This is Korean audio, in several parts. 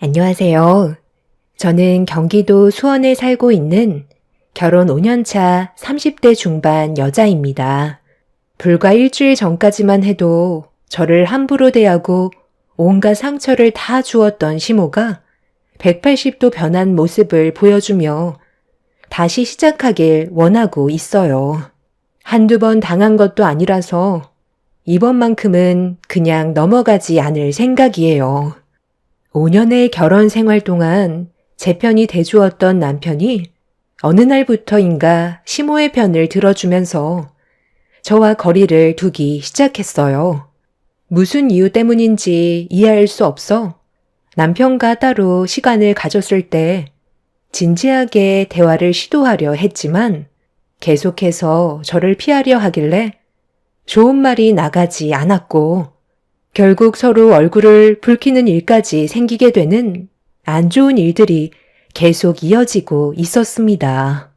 안녕하세요. 저는 경기도 수원에 살고 있는 결혼 5년차 30대 중반 여자입니다. 불과 일주일 전까지만 해도 저를 함부로 대하고 온갖 상처를 다 주었던 시모가 180도 변한 모습을 보여주며 다시 시작하길 원하고 있어요. 한두 번 당한 것도 아니라서 이번만큼은 그냥 넘어가지 않을 생각이에요. 5년의 결혼 생활 동안 제 편이 돼주었던 남편이 어느 날부터인가 시모의 편을 들어주면서 저와 거리를 두기 시작했어요. 무슨 이유 때문인지 이해할 수 없어 남편과 따로 시간을 가졌을 때 진지하게 대화를 시도하려 했지만 계속해서 저를 피하려 하길래 좋은 말이 나가지 않았고 결국 서로 얼굴을 붉히는 일까지 생기게 되는 안 좋은 일들이 계속 이어지고 있었습니다.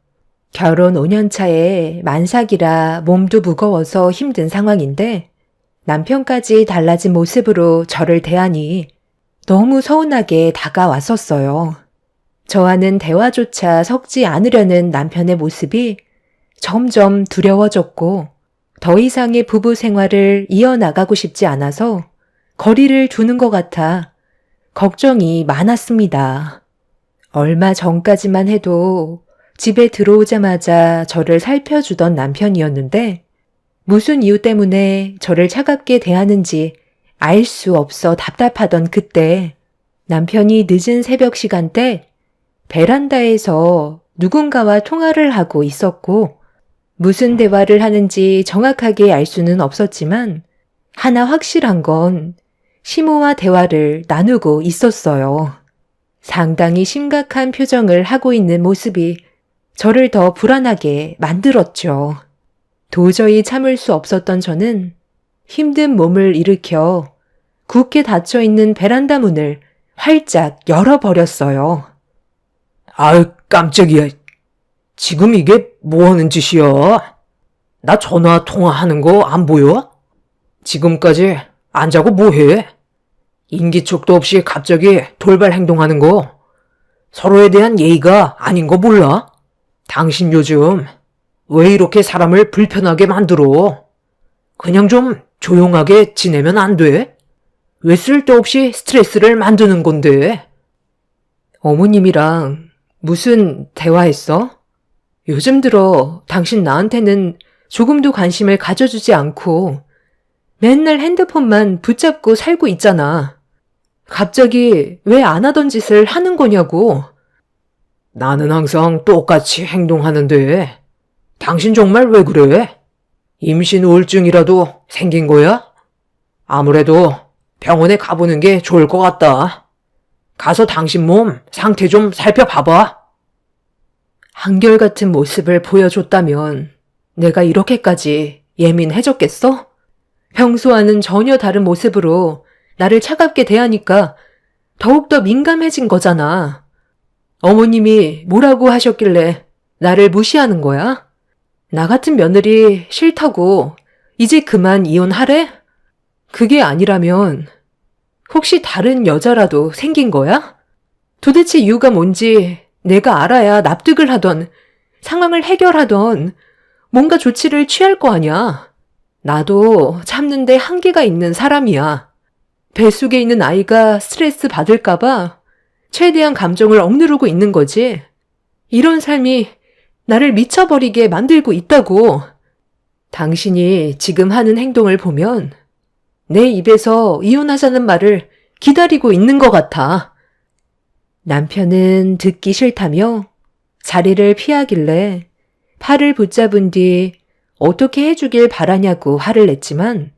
결혼 5년 차에 만삭이라 몸도 무거워서 힘든 상황인데 남편까지 달라진 모습으로 저를 대하니 너무 서운하게 다가왔었어요. 저와는 대화조차 섞지 않으려는 남편의 모습이 점점 두려워졌고 더 이상의 부부 생활을 이어나가고 싶지 않아서 거리를 두는 것 같아 걱정이 많았습니다. 얼마 전까지만 해도 집에 들어오자마자 저를 살펴주던 남편이었는데 무슨 이유 때문에 저를 차갑게 대하는지 알 수 없어 답답하던 그때 남편이 늦은 새벽 시간대 베란다에서 누군가와 통화를 하고 있었고 무슨 대화를 하는지 정확하게 알 수는 없었지만 하나 확실한 건 시모와 대화를 나누고 있었어요. 상당히 심각한 표정을 하고 있는 모습이 저를 더 불안하게 만들었죠. 도저히 참을 수 없었던 저는 힘든 몸을 일으켜 굳게 닫혀있는 베란다 문을 활짝 열어버렸어요. 아유, 깜짝이야. 지금 이게 뭐 하는 짓이야? 나 전화 통화하는 거 안 보여? 지금까지 안 자고 뭐 해? 인기척도 없이 갑자기 돌발 행동하는 거 서로에 대한 예의가 아닌 거 몰라? 당신 요즘 왜 이렇게 사람을 불편하게 만들어? 그냥 좀 조용하게 지내면 안 돼? 왜 쓸데없이 스트레스를 만드는 건데? 어머님이랑 무슨 대화했어? 요즘 들어 당신 나한테는 조금도 관심을 가져주지 않고 맨날 핸드폰만 붙잡고 살고 있잖아. 갑자기 왜 안 하던 짓을 하는 거냐고. 나는 항상 똑같이 행동하는데 당신 정말 왜 그래? 임신 우울증이라도 생긴 거야? 아무래도 병원에 가보는 게 좋을 것 같다. 가서 당신 몸 상태 좀 살펴봐봐. 한결같은 모습을 보여줬다면 내가 이렇게까지 예민해졌겠어? 평소와는 전혀 다른 모습으로 나를 차갑게 대하니까 더욱더 민감해진 거잖아. 어머님이 뭐라고 하셨길래 나를 무시하는 거야? 나 같은 며느리 싫다고 이제 그만 이혼하래? 그게 아니라면 혹시 다른 여자라도 생긴 거야? 도대체 이유가 뭔지 내가 알아야 납득을 하던 상황을 해결하던 뭔가 조치를 취할 거 아니야. 나도 참는데 한계가 있는 사람이야. 뱃속에 있는 아이가 스트레스 받을까봐 최대한 감정을 억누르고 있는 거지. 이런 삶이 나를 미쳐버리게 만들고 있다고. 당신이 지금 하는 행동을 보면 내 입에서 이혼하자는 말을 기다리고 있는 것 같아. 남편은 듣기 싫다며 자리를 피하길래 팔을 붙잡은 뒤 어떻게 해주길 바라냐고 화를 냈지만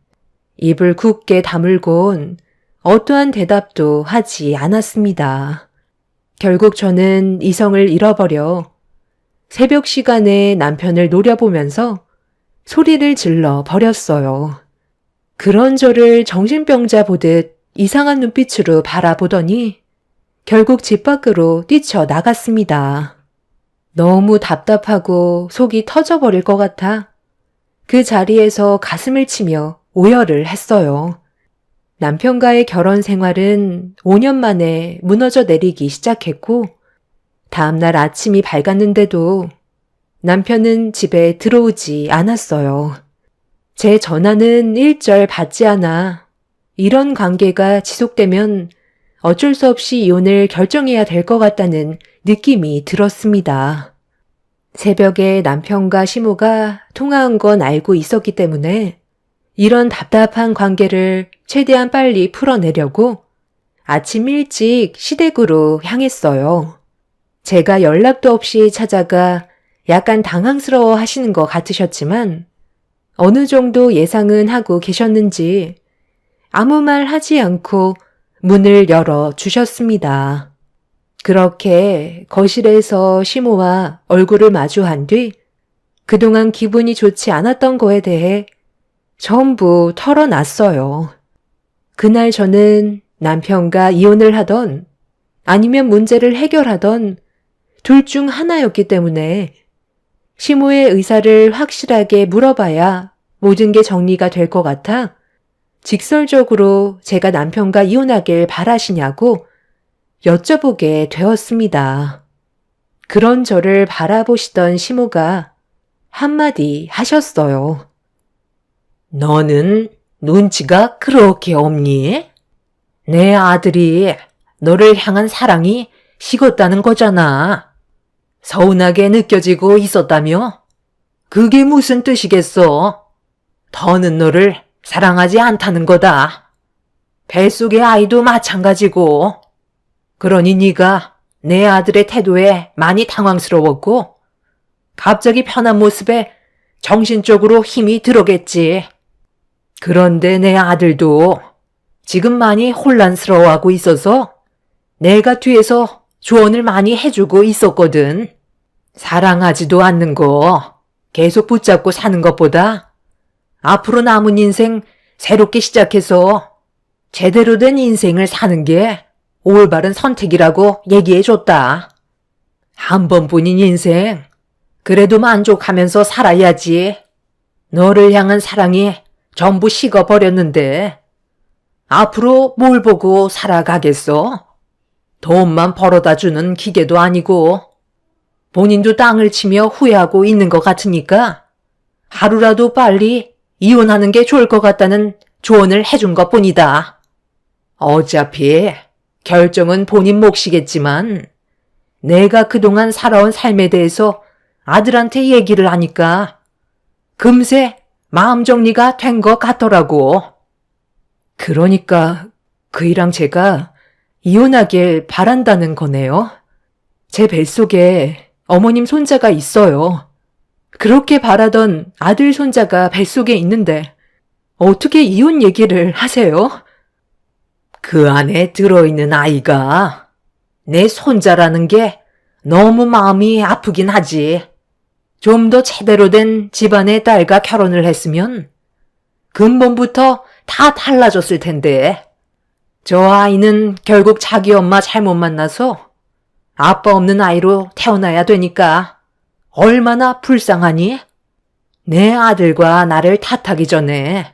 입을 굳게 다물곤 어떠한 대답도 하지 않았습니다. 결국 저는 이성을 잃어버려 새벽 시간에 남편을 노려보면서 소리를 질러 버렸어요. 그런 저를 정신병자 보듯 이상한 눈빛으로 바라보더니 결국 집 밖으로 뛰쳐나갔습니다. 너무 답답하고 속이 터져버릴 것 같아 그 자리에서 가슴을 치며 오열을 했어요. 남편과의 결혼 생활은 5년 만에 무너져 내리기 시작했고, 다음날 아침이 밝았는데도 남편은 집에 들어오지 않았어요. 제 전화는 일절 받지 않아 이런 관계가 지속되면 어쩔 수 없이 이혼을 결정해야 될 것 같다는 느낌이 들었습니다. 새벽에 남편과 시모가 통화한 건 알고 있었기 때문에 이런 답답한 관계를 최대한 빨리 풀어내려고 아침 일찍 시댁으로 향했어요. 제가 연락도 없이 찾아가 약간 당황스러워 하시는 것 같으셨지만 어느 정도 예상은 하고 계셨는지 아무 말 하지 않고 문을 열어 주셨습니다. 그렇게 거실에서 시모와 얼굴을 마주한 뒤 그동안 기분이 좋지 않았던 거에 대해 전부 털어놨어요. 그날 저는 남편과 이혼을 하던 아니면 문제를 해결하던 둘 중 하나였기 때문에 시모의 의사를 확실하게 물어봐야 모든 게 정리가 될 것 같아 직설적으로 제가 남편과 이혼하길 바라시냐고 여쭤보게 되었습니다. 그런 저를 바라보시던 시모가 한마디 하셨어요. 너는 눈치가 그렇게 없니? 내 아들이 너를 향한 사랑이 식었다는 거잖아. 서운하게 느껴지고 있었다며? 그게 무슨 뜻이겠어? 더는 너를 사랑하지 않다는 거다. 뱃속의 아이도 마찬가지고. 그러니 네가 내 아들의 태도에 많이 당황스러웠고 갑자기 편한 모습에 정신적으로 힘이 들어겠지. 그런데 내 아들도 지금 많이 혼란스러워하고 있어서 내가 뒤에서 조언을 많이 해주고 있었거든. 사랑하지도 않는 거 계속 붙잡고 사는 것보다 앞으로 남은 인생 새롭게 시작해서 제대로 된 인생을 사는 게 올바른 선택이라고 얘기해줬다. 한 번뿐인 인생, 그래도 만족하면서 살아야지. 너를 향한 사랑이 전부 식어버렸는데 앞으로 뭘 보고 살아가겠어? 돈만 벌어다 주는 기계도 아니고 본인도 땅을 치며 후회하고 있는 것 같으니까 하루라도 빨리 이혼하는 게 좋을 것 같다는 조언을 해준 것뿐이다. 어차피 결정은 본인 몫이겠지만 내가 그동안 살아온 삶에 대해서 아들한테 얘기를 하니까 금세 마음 정리가 된 것 같더라고. 그러니까 그이랑 제가 이혼하길 바란다는 거네요. 제 뱃속에 어머님 손자가 있어요. 그렇게 바라던 아들 손자가 뱃속에 있는데 어떻게 이혼 얘기를 하세요? 그 안에 들어있는 아이가 내 손자라는 게 너무 마음이 아프긴 하지. 좀 더 제대로 된 집안의 딸과 결혼을 했으면 근본부터 다 달라졌을 텐데. 저 아이는 결국 자기 엄마 잘못 만나서 아빠 없는 아이로 태어나야 되니까 얼마나 불쌍하니? 내 아들과 나를 탓하기 전에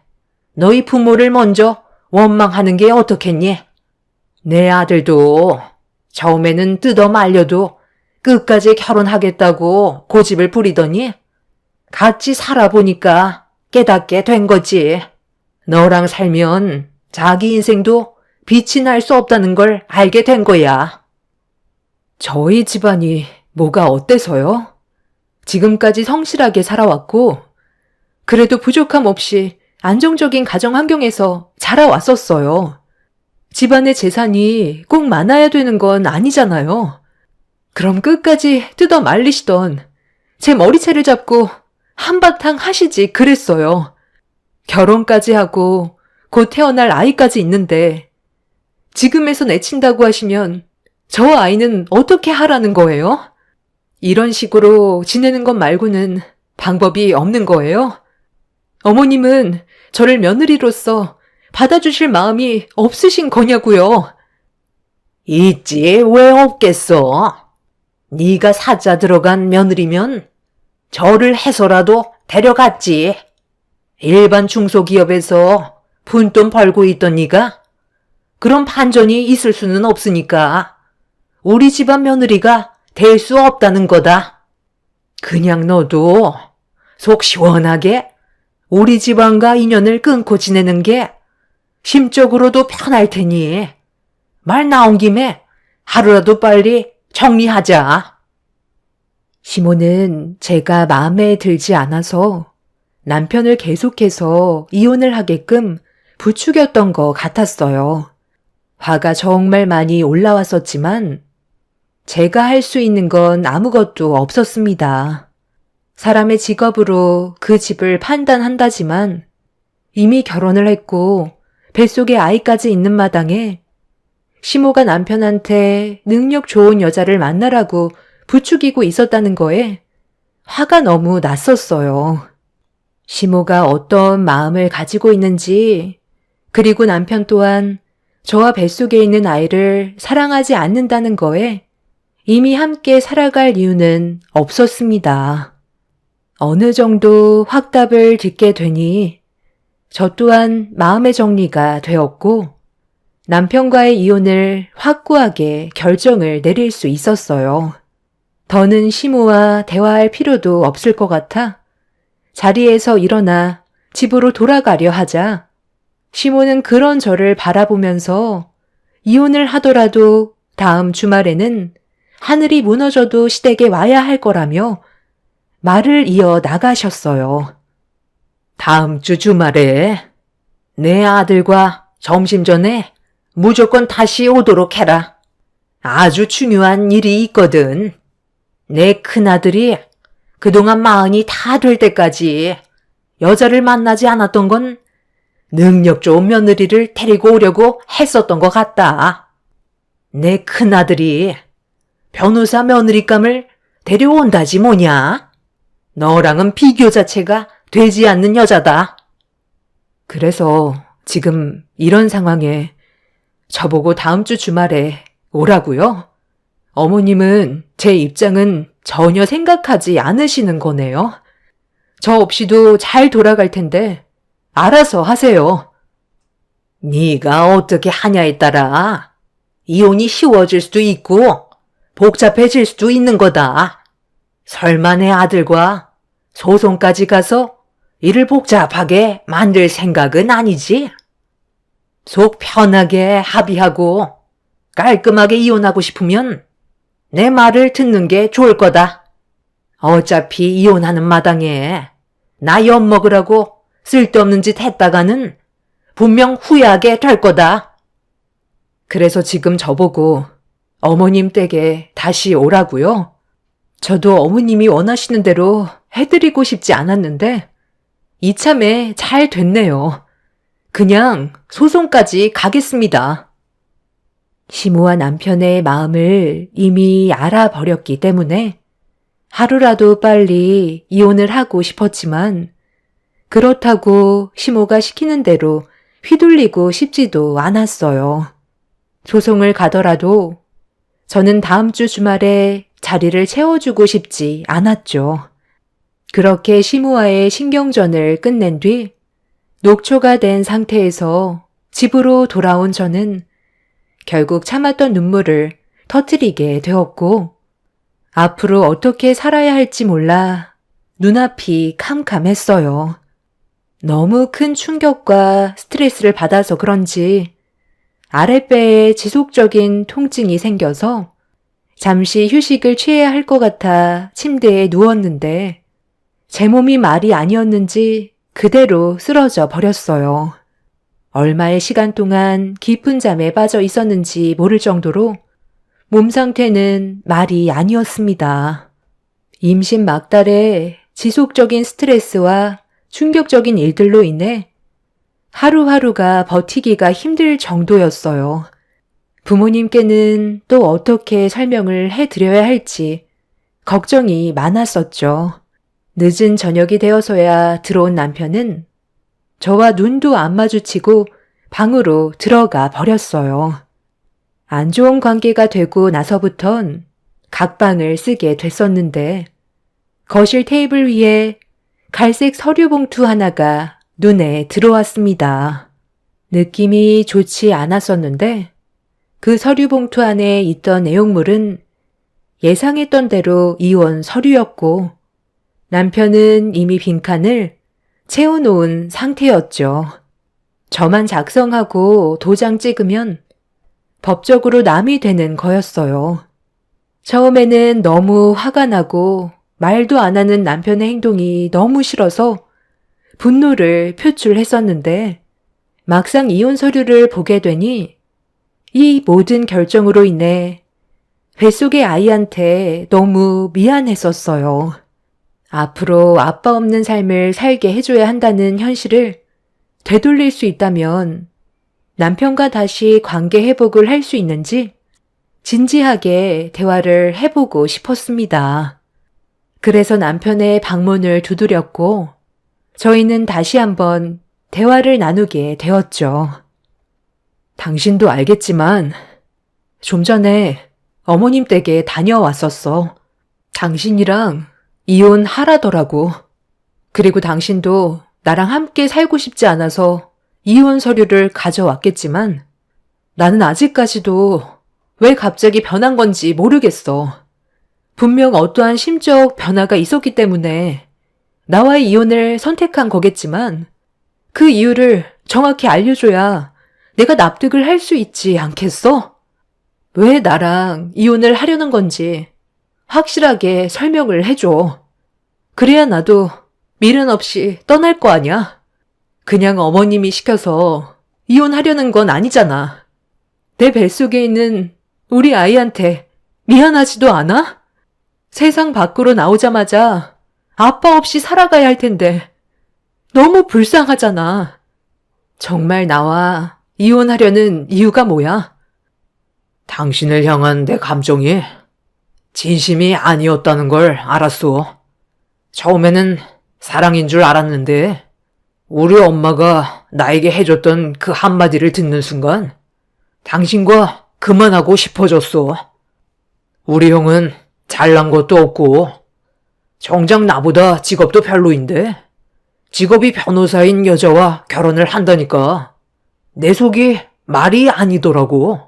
너희 부모를 먼저 원망하는 게 어떻겠니? 내 아들도 처음에는 뜯어 말려도 끝까지 결혼하겠다고 고집을 부리더니 같이 살아보니까 깨닫게 된 거지. 너랑 살면 자기 인생도 빛이 날 수 없다는 걸 알게 된 거야. 저희 집안이 뭐가 어때서요? 지금까지 성실하게 살아왔고 그래도 부족함 없이 안정적인 가정 환경에서 자라왔었어요. 집안의 재산이 꼭 많아야 되는 건 아니잖아요. 그럼 끝까지 뜯어 말리시던 제 머리채를 잡고 한바탕 하시지 그랬어요. 결혼까지 하고 곧 태어날 아이까지 있는데 지금에서 내친다고 하시면 저 아이는 어떻게 하라는 거예요? 이런 식으로 지내는 것 말고는 방법이 없는 거예요? 어머님은 저를 며느리로서 받아주실 마음이 없으신 거냐고요? 있지, 왜 없겠어? 네가 사자 들어간 며느리면 저를 해서라도 데려갔지. 일반 중소기업에서 푼돈 벌고 있던 네가 그런 반전이 있을 수는 없으니까 우리 집안 며느리가 될 수 없다는 거다. 그냥 너도 속 시원하게 우리 집안과 인연을 끊고 지내는 게 심적으로도 편할 테니 말 나온 김에 하루라도 빨리 정리하자. 시모는 제가 마음에 들지 않아서 남편을 계속해서 이혼을 하게끔 부추겼던 것 같았어요. 화가 정말 많이 올라왔었지만 제가 할 수 있는 건 아무것도 없었습니다. 사람의 직업으로 그 집을 판단한다지만 이미 결혼을 했고 뱃속에 아이까지 있는 마당에 시모가 남편한테 능력 좋은 여자를 만나라고 부추기고 있었다는 거에 화가 너무 났었어요. 시모가 어떤 마음을 가지고 있는지, 그리고 남편 또한 저와 뱃속에 있는 아이를 사랑하지 않는다는 거에 이미 함께 살아갈 이유는 없었습니다. 어느 정도 확답을 듣게 되니 저 또한 마음의 정리가 되었고 남편과의 이혼을 확고하게 결정을 내릴 수 있었어요. 더는 시모와 대화할 필요도 없을 것 같아 자리에서 일어나 집으로 돌아가려 하자 시모는 그런 저를 바라보면서 이혼을 하더라도 다음 주말에는 하늘이 무너져도 시댁에 와야 할 거라며 말을 이어 나가셨어요. 다음 주 주말에 내 아들과 점심 전에 무조건 다시 오도록 해라. 아주 중요한 일이 있거든. 내 큰아들이 그동안 마흔이 다 될 때까지 여자를 만나지 않았던 건 능력 좋은 며느리를 데리고 오려고 했었던 것 같다. 내 큰아들이 변호사 며느리감을 데려온다지 뭐냐? 너랑은 비교 자체가 되지 않는 여자다. 그래서 지금 이런 상황에 저보고 다음 주 주말에 오라고요? 어머님은 제 입장은 전혀 생각하지 않으시는 거네요. 저 없이도 잘 돌아갈 텐데 알아서 하세요. 네가 어떻게 하냐에 따라 이혼이 쉬워질 수도 있고 복잡해질 수도 있는 거다. 설마 내 아들과 소송까지 가서 일을 복잡하게 만들 생각은 아니지? 속 편하게 합의하고 깔끔하게 이혼하고 싶으면 내 말을 듣는 게 좋을 거다. 어차피 이혼하는 마당에 나 엿먹으라고 쓸데없는 짓 했다가는 분명 후회하게 될 거다. 그래서 지금 저보고 어머님 댁에 다시 오라고요? 저도 어머님이 원하시는 대로 해드리고 싶지 않았는데 이참에 잘 됐네요. 그냥 소송까지 가겠습니다. 시모와 남편의 마음을 이미 알아버렸기 때문에 하루라도 빨리 이혼을 하고 싶었지만 그렇다고 시모가 시키는 대로 휘둘리고 싶지도 않았어요. 소송을 가더라도 저는 다음 주 주말에 자리를 채워주고 싶지 않았죠. 그렇게 시모와의 신경전을 끝낸 뒤 녹초가 된 상태에서 집으로 돌아온 저는 결국 참았던 눈물을 터뜨리게 되었고 앞으로 어떻게 살아야 할지 몰라 눈앞이 캄캄했어요. 너무 큰 충격과 스트레스를 받아서 그런지 아랫배에 지속적인 통증이 생겨서 잠시 휴식을 취해야 할 것 같아 침대에 누웠는데 제 몸이 말이 아니었는지 그대로 쓰러져 버렸어요. 얼마의 시간 동안 깊은 잠에 빠져 있었는지 모를 정도로 몸 상태는 말이 아니었습니다. 임신 막달에 지속적인 스트레스와 충격적인 일들로 인해 하루하루가 버티기가 힘들 정도였어요. 부모님께는 또 어떻게 설명을 해드려야 할지 걱정이 많았었죠. 늦은 저녁이 되어서야 들어온 남편은 저와 눈도 안 마주치고 방으로 들어가 버렸어요. 안 좋은 관계가 되고 나서부턴 각방을 쓰게 됐었는데 거실 테이블 위에 갈색 서류 봉투 하나가 눈에 들어왔습니다. 느낌이 좋지 않았었는데 그 서류 봉투 안에 있던 내용물은 예상했던 대로 이혼 서류였고 남편은 이미 빈칸을 채워놓은 상태였죠. 저만 작성하고 도장 찍으면 법적으로 남이 되는 거였어요. 처음에는 너무 화가 나고 말도 안 하는 남편의 행동이 너무 싫어서 분노를 표출했었는데 막상 이혼 서류를 보게 되니 이 모든 결정으로 인해 뱃속의 아이한테 너무 미안했었어요. 앞으로 아빠 없는 삶을 살게 해줘야 한다는 현실을 되돌릴 수 있다면 남편과 다시 관계 회복을 할 수 있는지 진지하게 대화를 해보고 싶었습니다. 그래서 남편의 방문을 두드렸고 저희는 다시 한번 대화를 나누게 되었죠. 당신도 알겠지만 좀 전에 어머님 댁에 다녀왔었어. 당신이랑 이혼하라더라고. 그리고 당신도 나랑 함께 살고 싶지 않아서 이혼 서류를 가져왔겠지만 나는 아직까지도 왜 갑자기 변한 건지 모르겠어. 분명 어떠한 심적 변화가 있었기 때문에 나와의 이혼을 선택한 거겠지만 그 이유를 정확히 알려줘야 내가 납득을 할 수 있지 않겠어? 왜 나랑 이혼을 하려는 건지 확실하게 설명을 해줘. 그래야 나도 미련 없이 떠날 거 아니야? 그냥 어머님이 시켜서 이혼하려는 건 아니잖아. 내 뱃속에 있는 우리 아이한테 미안하지도 않아? 세상 밖으로 나오자마자 아빠 없이 살아가야 할 텐데 너무 불쌍하잖아. 정말 나와 이혼하려는 이유가 뭐야? 당신을 향한 내 감정이 진심이 아니었다는 걸 알았어. 처음에는 사랑인 줄 알았는데 우리 엄마가 나에게 해줬던 그 한마디를 듣는 순간 당신과 그만하고 싶어졌어. 우리 형은 잘난 것도 없고 정작 나보다 직업도 별로인데 직업이 변호사인 여자와 결혼을 한다니까 내 속이 말이 아니더라고.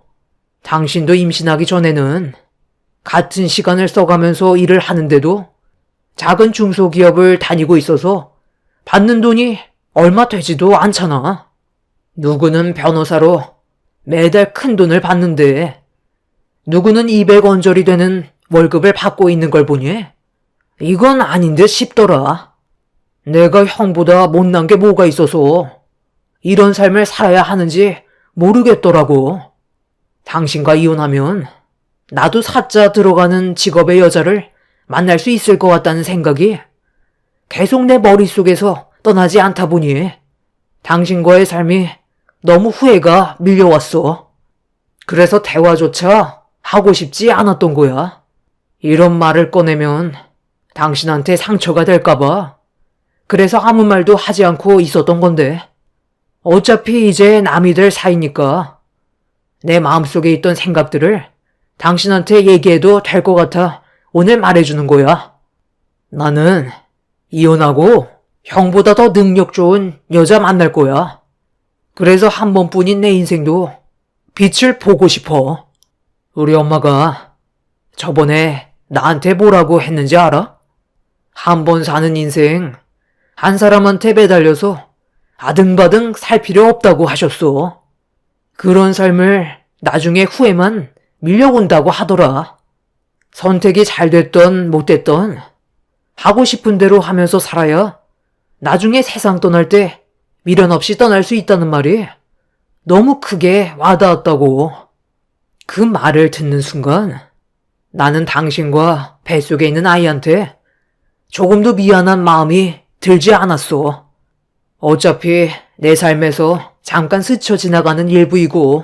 당신도 임신하기 전에는 같은 시간을 써가면서 일을 하는데도 작은 중소기업을 다니고 있어서 받는 돈이 얼마 되지도 않잖아. 누구는 변호사로 매달 큰 돈을 받는데 누구는 200원절이 되는 월급을 받고 있는 걸 보니 이건 아닌 듯 싶더라. 내가 형보다 못난 게 뭐가 있어서 이런 삶을 살아야 하는지 모르겠더라고. 당신과 이혼하면 나도 사자 들어가는 직업의 여자를 만날 수 있을 것 같다는 생각이 계속 내 머릿속에서 떠나지 않다 보니 당신과의 삶이 너무 후회가 밀려왔어. 그래서 대화조차 하고 싶지 않았던 거야. 이런 말을 꺼내면 당신한테 상처가 될까봐 그래서 아무 말도 하지 않고 있었던 건데 어차피 이제 남이 될 사이니까 내 마음속에 있던 생각들을 당신한테 얘기해도 될 것 같아 오늘 말해주는 거야. 나는 이혼하고 형보다 더 능력 좋은 여자 만날 거야. 그래서 한 번뿐인 내 인생도 빛을 보고 싶어. 우리 엄마가 저번에 나한테 뭐라고 했는지 알아? 한 번 사는 인생 한 사람한테 매달려서 아등바등 살 필요 없다고 하셨어. 그런 삶을 나중에 후회만 밀려온다고 하더라. 선택이 잘 됐던 못 됐던 하고 싶은 대로 하면서 살아야 나중에 세상 떠날 때 미련 없이 떠날 수 있다는 말이 너무 크게 와닿았다고. 그 말을 듣는 순간 나는 당신과 뱃속에 있는 아이한테 조금도 미안한 마음이 들지 않았어. 어차피 내 삶에서 잠깐 스쳐 지나가는 일부이고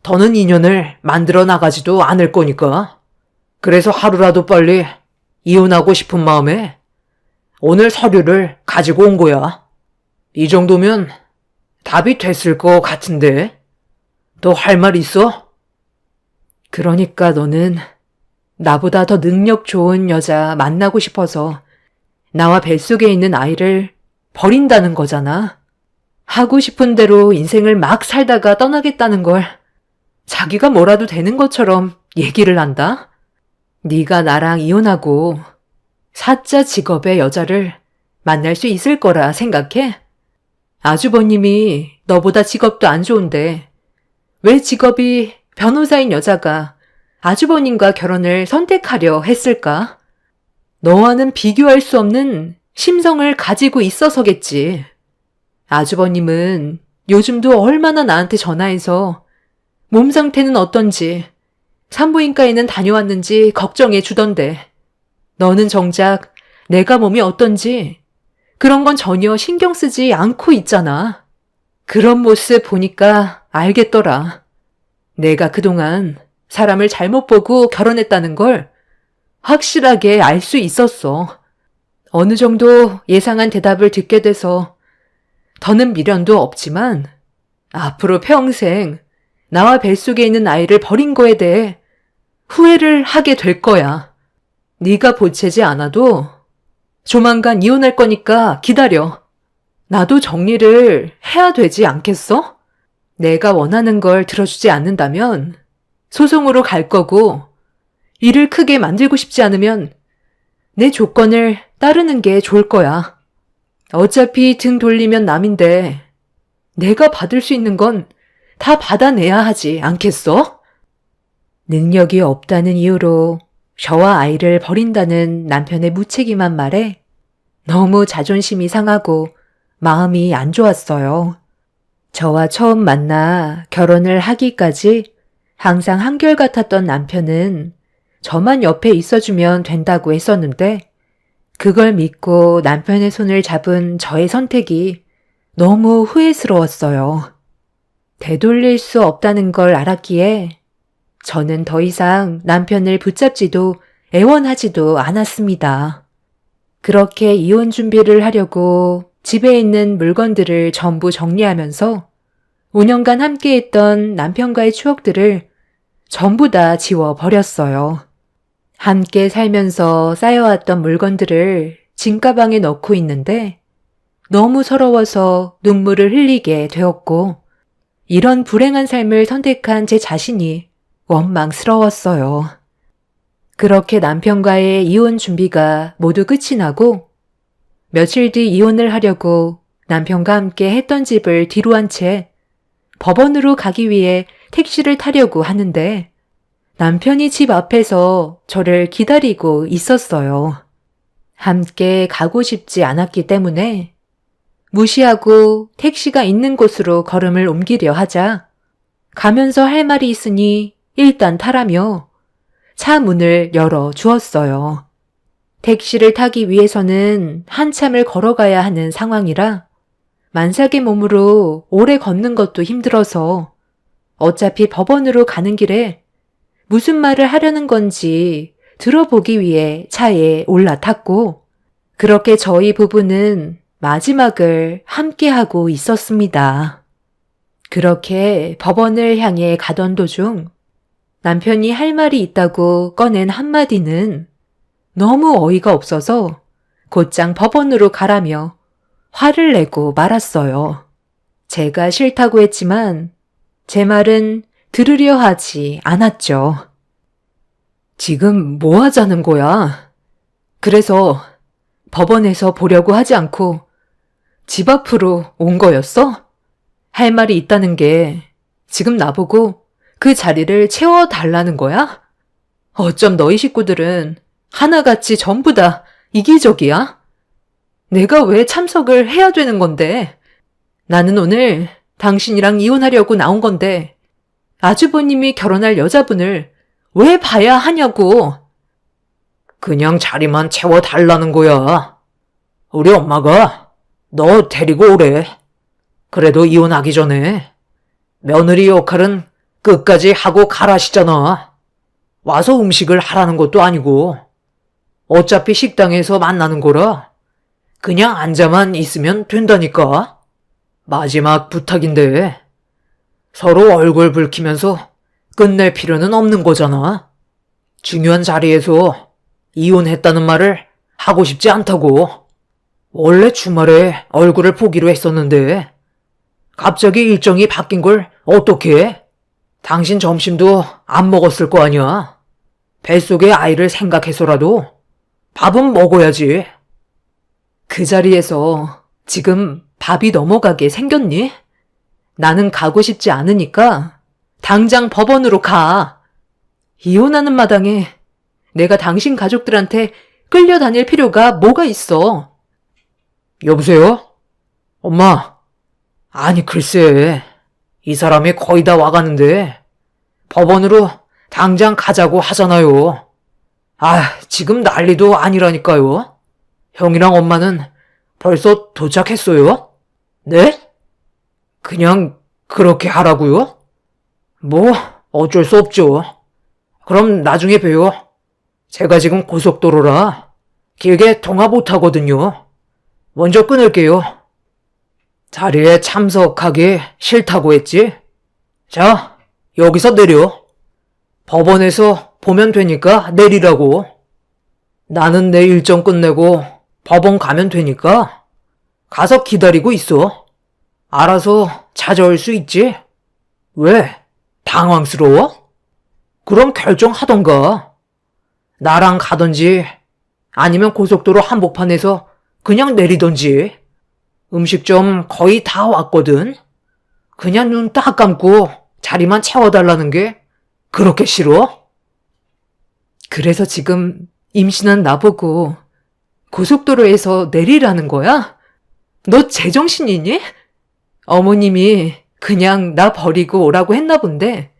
더는 인연을 만들어 나가지도 않을 거니까. 그래서 하루라도 빨리 이혼하고 싶은 마음에 오늘 서류를 가지고 온 거야. 이 정도면 답이 됐을 것 같은데. 너 할 말 있어? 그러니까 너는 나보다 더 능력 좋은 여자 만나고 싶어서 나와 뱃속에 있는 아이를 버린다는 거잖아. 하고 싶은 대로 인생을 막 살다가 떠나겠다는 걸 자기가 뭐라도 되는 것처럼 얘기를 한다? 네가 나랑 이혼하고 사짜 직업의 여자를 만날 수 있을 거라 생각해? 아주버님이 너보다 직업도 안 좋은데 왜 직업이 변호사인 여자가 아주버님과 결혼을 선택하려 했을까? 너와는 비교할 수 없는 심성을 가지고 있어서겠지. 아주버님은 요즘도 얼마나 나한테 전화해서 몸 상태는 어떤지, 산부인과에는 다녀왔는지 걱정해 주던데, 너는 정작 내가 몸이 어떤지 그런 건 전혀 신경 쓰지 않고 있잖아. 그런 모습 보니까 알겠더라. 내가 그동안 사람을 잘못 보고 결혼했다는 걸 확실하게 알 수 있었어. 어느 정도 예상한 대답을 듣게 돼서 더는 미련도 없지만 앞으로 평생 나와 뱃속에 있는 아이를 버린 거에 대해 후회를 하게 될 거야. 네가 보채지 않아도 조만간 이혼할 거니까 기다려. 나도 정리를 해야 되지 않겠어? 내가 원하는 걸 들어주지 않는다면 소송으로 갈 거고, 일을 크게 만들고 싶지 않으면 내 조건을 따르는 게 좋을 거야. 어차피 등 돌리면 남인데 내가 받을 수 있는 건 다 받아내야 하지 않겠어? 능력이 없다는 이유로 저와 아이를 버린다는 남편의 무책임한 말에 너무 자존심이 상하고 마음이 안 좋았어요. 저와 처음 만나 결혼을 하기까지 항상 한결같았던 남편은 저만 옆에 있어주면 된다고 했었는데 그걸 믿고 남편의 손을 잡은 저의 선택이 너무 후회스러웠어요. 되돌릴 수 없다는 걸 알았기에 저는 더 이상 남편을 붙잡지도 애원하지도 않았습니다. 그렇게 이혼 준비를 하려고 집에 있는 물건들을 전부 정리하면서 5년간 함께했던 남편과의 추억들을 전부 다 지워버렸어요. 함께 살면서 쌓여왔던 물건들을 짐가방에 넣고 있는데 너무 서러워서 눈물을 흘리게 되었고 이런 불행한 삶을 선택한 제 자신이 원망스러웠어요. 그렇게 남편과의 이혼 준비가 모두 끝이 나고 며칠 뒤 이혼을 하려고 남편과 함께 했던 집을 뒤로 한 채 법원으로 가기 위해 택시를 타려고 하는데 남편이 집 앞에서 저를 기다리고 있었어요. 함께 가고 싶지 않았기 때문에 무시하고 택시가 있는 곳으로 걸음을 옮기려 하자 가면서 할 말이 있으니 일단 타라며 차 문을 열어 주었어요. 택시를 타기 위해서는 한참을 걸어가야 하는 상황이라 만삭의 몸으로 오래 걷는 것도 힘들어서 어차피 법원으로 가는 길에 무슨 말을 하려는 건지 들어보기 위해 차에 올라탔고 그렇게 저희 부부는 마지막을 함께하고 있었습니다. 그렇게 법원을 향해 가던 도중 남편이 할 말이 있다고 꺼낸 한마디는 너무 어이가 없어서 곧장 법원으로 가라며 화를 내고 말았어요. 제가 싫다고 했지만 제 말은 들으려 하지 않았죠. 지금 뭐 하자는 거야? 그래서 법원에서 보려고 하지 않고 집 앞으로 온 거였어? 할 말이 있다는 게 지금 나보고 그 자리를 채워달라는 거야? 어쩜 너희 식구들은 하나같이 전부 다 이기적이야? 내가 왜 참석을 해야 되는 건데? 나는 오늘 당신이랑 이혼하려고 나온 건데 아주버님이 결혼할 여자분을 왜 봐야 하냐고. 그냥 자리만 채워달라는 거야. 우리 엄마가 너 데리고 오래. 그래도 이혼하기 전에 며느리 역할은 끝까지 하고 가라시잖아. 와서 음식을 하라는 것도 아니고 어차피 식당에서 만나는 거라 그냥 앉아만 있으면 된다니까. 마지막 부탁인데 서로 얼굴 붉히면서 끝낼 필요는 없는 거잖아. 중요한 자리에서 이혼했다는 말을 하고 싶지 않다고. 원래 주말에 얼굴을 보기로 했었는데 갑자기 일정이 바뀐 걸 어떻게 해? 당신 점심도 안 먹었을 거 아니야. 뱃속의 아이를 생각해서라도 밥은 먹어야지. 그 자리에서 지금 밥이 넘어가게 생겼니? 나는 가고 싶지 않으니까 당장 법원으로 가. 이혼하는 마당에 내가 당신 가족들한테 끌려다닐 필요가 뭐가 있어? 여보세요? 엄마. 아니, 글쎄. 이 사람이 거의 다 와가는데 법원으로 당장 가자고 하잖아요. 아, 지금 난리도 아니라니까요. 형이랑 엄마는 벌써 도착했어요? 네? 그냥 그렇게 하라고요? 뭐 어쩔 수 없죠. 그럼 나중에 봬요. 제가 지금 고속도로라 길게 통화 못하거든요. 먼저 끊을게요. 자리에 참석하기 싫다고 했지? 자, 여기서 내려. 법원에서 보면 되니까 내리라고. 나는 내 일정 끝내고 법원 가면 되니까 가서 기다리고 있어. 알아서 찾아올 수 있지? 왜? 당황스러워? 그럼 결정하던가. 나랑 가던지 아니면 고속도로 한복판에서 그냥 내리던지. 음식점 거의 다 왔거든. 그냥 눈 딱 감고 자리만 채워달라는 게 그렇게 싫어? 그래서 지금 임신한 나보고 고속도로에서 내리라는 거야? 너 제정신이니? 어머님이 그냥 나 버리고 오라고 했나 본데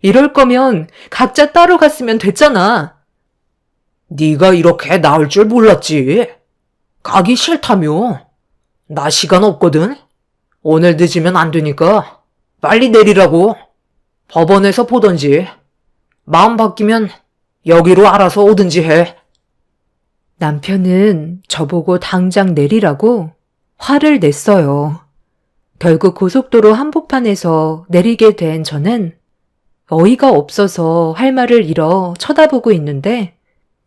이럴 거면 각자 따로 갔으면 됐잖아. 네가 이렇게 나올 줄 몰랐지. 가기 싫다며. 나 시간 없거든. 오늘 늦으면 안 되니까 빨리 내리라고. 법원에서 보던지. 마음 바뀌면 여기로 알아서 오든지 해. 남편은 저보고 당장 내리라고 화를 냈어요. 결국 고속도로 한복판에서 내리게 된 저는 어이가 없어서 할 말을 잃어 쳐다보고 있는데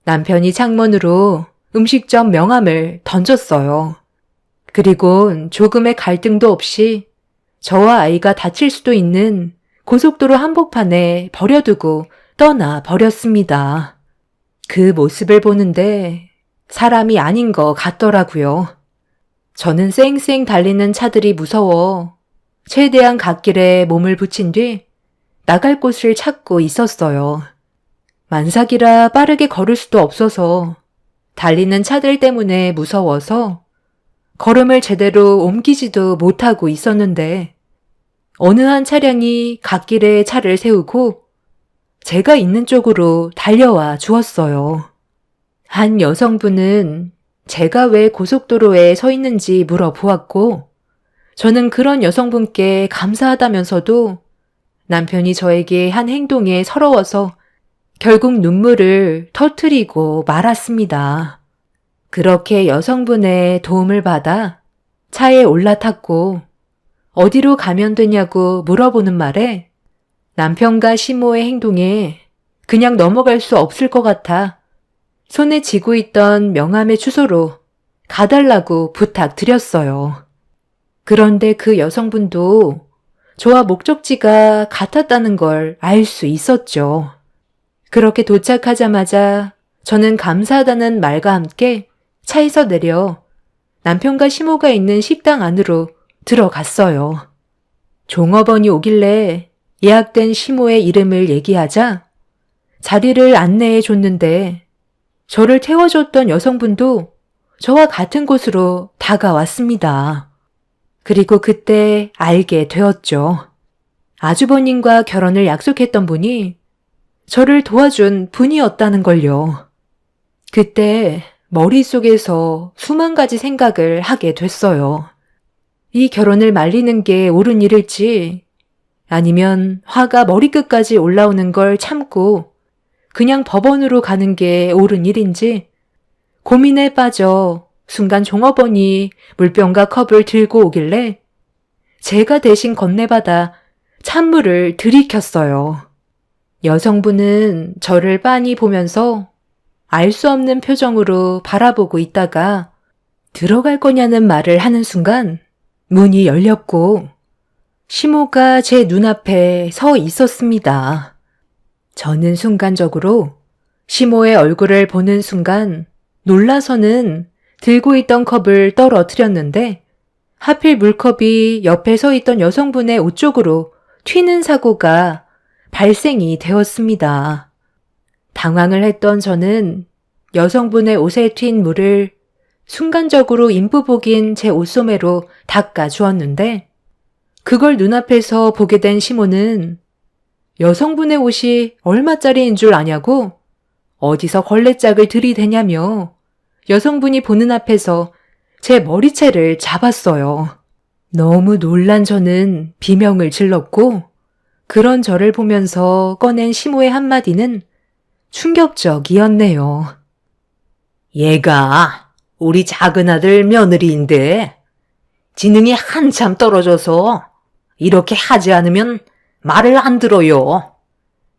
남편이 창문으로 음식점 명함을 던졌어요. 그리고 조금의 갈등도 없이 저와 아이가 다칠 수도 있는 고속도로 한복판에 버려두고 떠나 버렸습니다. 그 모습을 보는데 사람이 아닌 것 같더라고요. 저는 쌩쌩 달리는 차들이 무서워 최대한 갓길에 몸을 붙인 뒤 나갈 곳을 찾고 있었어요. 만삭이라 빠르게 걸을 수도 없어서 달리는 차들 때문에 무서워서 걸음을 제대로 옮기지도 못하고 있었는데 어느 한 차량이 갓길에 차를 세우고 제가 있는 쪽으로 달려와 주었어요. 한 여성분은 제가 왜 고속도로에 서 있는지 물어보았고 저는 그런 여성분께 감사하다면서도 남편이 저에게 한 행동에 서러워서 결국 눈물을 터뜨리고 말았습니다. 그렇게 여성분의 도움을 받아 차에 올라탔고 어디로 가면 되냐고 물어보는 말에 남편과 시모의 행동에 그냥 넘어갈 수 없을 것 같아 손에 쥐고 있던 명함의 주소로 가달라고 부탁드렸어요. 그런데 그 여성분도 저와 목적지가 같았다는 걸 알 수 있었죠. 그렇게 도착하자마자 저는 감사하다는 말과 함께 차에서 내려 남편과 시모가 있는 식당 안으로 들어갔어요. 종업원이 오길래 예약된 시모의 이름을 얘기하자 자리를 안내해 줬는데 저를 태워줬던 여성분도 저와 같은 곳으로 다가왔습니다. 그리고 그때 알게 되었죠. 아주버님과 결혼을 약속했던 분이 저를 도와준 분이었다는 걸요. 그때 머릿속에서 수만 가지 생각을 하게 됐어요. 이 결혼을 말리는 게 옳은 일일지 아니면 화가 머리끝까지 올라오는 걸 참고 그냥 법원으로 가는 게 옳은 일인지 고민에 빠져 순간 종업원이 물병과 컵을 들고 오길래 제가 대신 건네받아 찬물을 들이켰어요. 여성분은 저를 빤히 보면서 알 수 없는 표정으로 바라보고 있다가 들어갈 거냐는 말을 하는 순간 문이 열렸고 시모가 제 눈앞에 서 있었습니다. 저는 순간적으로 시모의 얼굴을 보는 순간 놀라서는 들고 있던 컵을 떨어뜨렸는데 하필 물컵이 옆에 서 있던 여성분의 옷 쪽으로 튀는 사고가 발생이 되었습니다. 당황을 했던 저는 여성분의 옷에 튄 물을 순간적으로 인부복인 제 옷소매로 닦아 주었는데 그걸 눈앞에서 보게 된 시모는 여성분의 옷이 얼마짜리인 줄 아냐고 어디서 걸레짝을 들이대냐며 여성분이 보는 앞에서 제 머리채를 잡았어요. 너무 놀란 저는 비명을 질렀고 그런 저를 보면서 꺼낸 시모의 한마디는 충격적이었네요. 얘가 우리 작은 아들 며느리인데 지능이 한참 떨어져서 이렇게 하지 않으면 말을 안 들어요.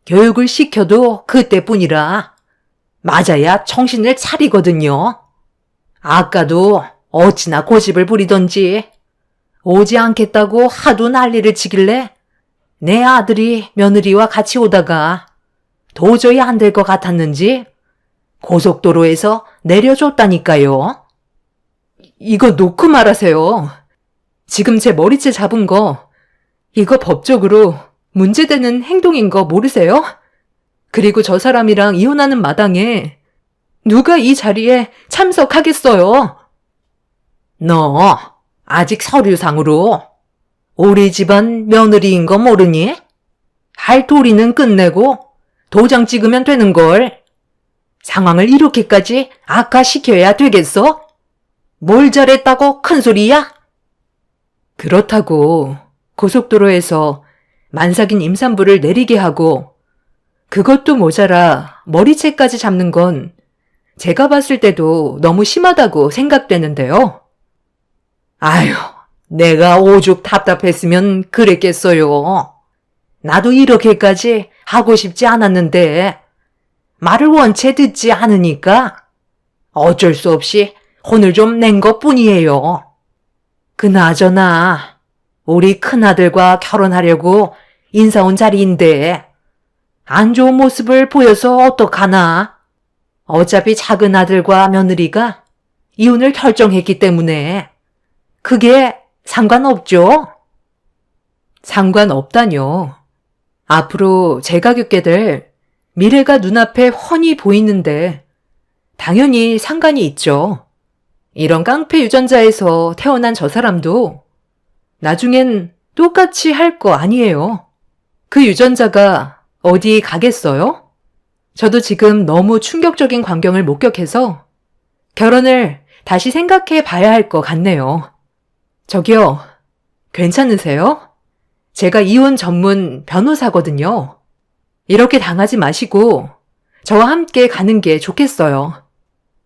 교육을 시켜도 그때뿐이라 맞아야 정신을 차리거든요. 아까도 어찌나 고집을 부리던지 오지 않겠다고 하도 난리를 치길래 내 아들이 며느리와 같이 오다가 도저히 안 될 것 같았는지 고속도로에서 내려줬다니까요. 이거 놓고 말하세요. 지금 제 머리채 잡은 거 이거 법적으로 문제되는 행동인 거 모르세요? 그리고 저 사람이랑 이혼하는 마당에 누가 이 자리에 참석하겠어요? 너 아직 서류상으로 우리 집안 며느리인 거 모르니? 할 도리는 끝내고 도장 찍으면 되는 걸. 상황을 이렇게까지 악화시켜야 되겠어? 뭘 잘했다고 큰 소리야? 그렇다고 고속도로에서 만삭인 임산부를 내리게 하고 그것도 모자라 머리채까지 잡는 건 제가 봤을 때도 너무 심하다고 생각되는데요. 아휴, 내가 오죽 답답했으면 그랬겠어요. 나도 이렇게까지 하고 싶지 않았는데 말을 원체 듣지 않으니까 어쩔 수 없이 혼을 좀 낸 것뿐이에요. 그나저나 우리 큰아들과 결혼하려고 인사 온 자리인데 안 좋은 모습을 보여서 어떡하나? 어차피 작은 아들과 며느리가 이혼을 결정했기 때문에 그게 상관없죠? 상관없다뇨. 앞으로 제가 겪게 될 미래가 눈앞에 훤히 보이는데 당연히 상관이 있죠. 이런 깡패 유전자에서 태어난 저 사람도 나중엔 똑같이 할 거 아니에요. 그 유전자가 어디 가겠어요? 저도 지금 너무 충격적인 광경을 목격해서 결혼을 다시 생각해 봐야 할 것 같네요. 저기요, 괜찮으세요? 제가 이혼 전문 변호사거든요. 이렇게 당하지 마시고 저와 함께 가는 게 좋겠어요.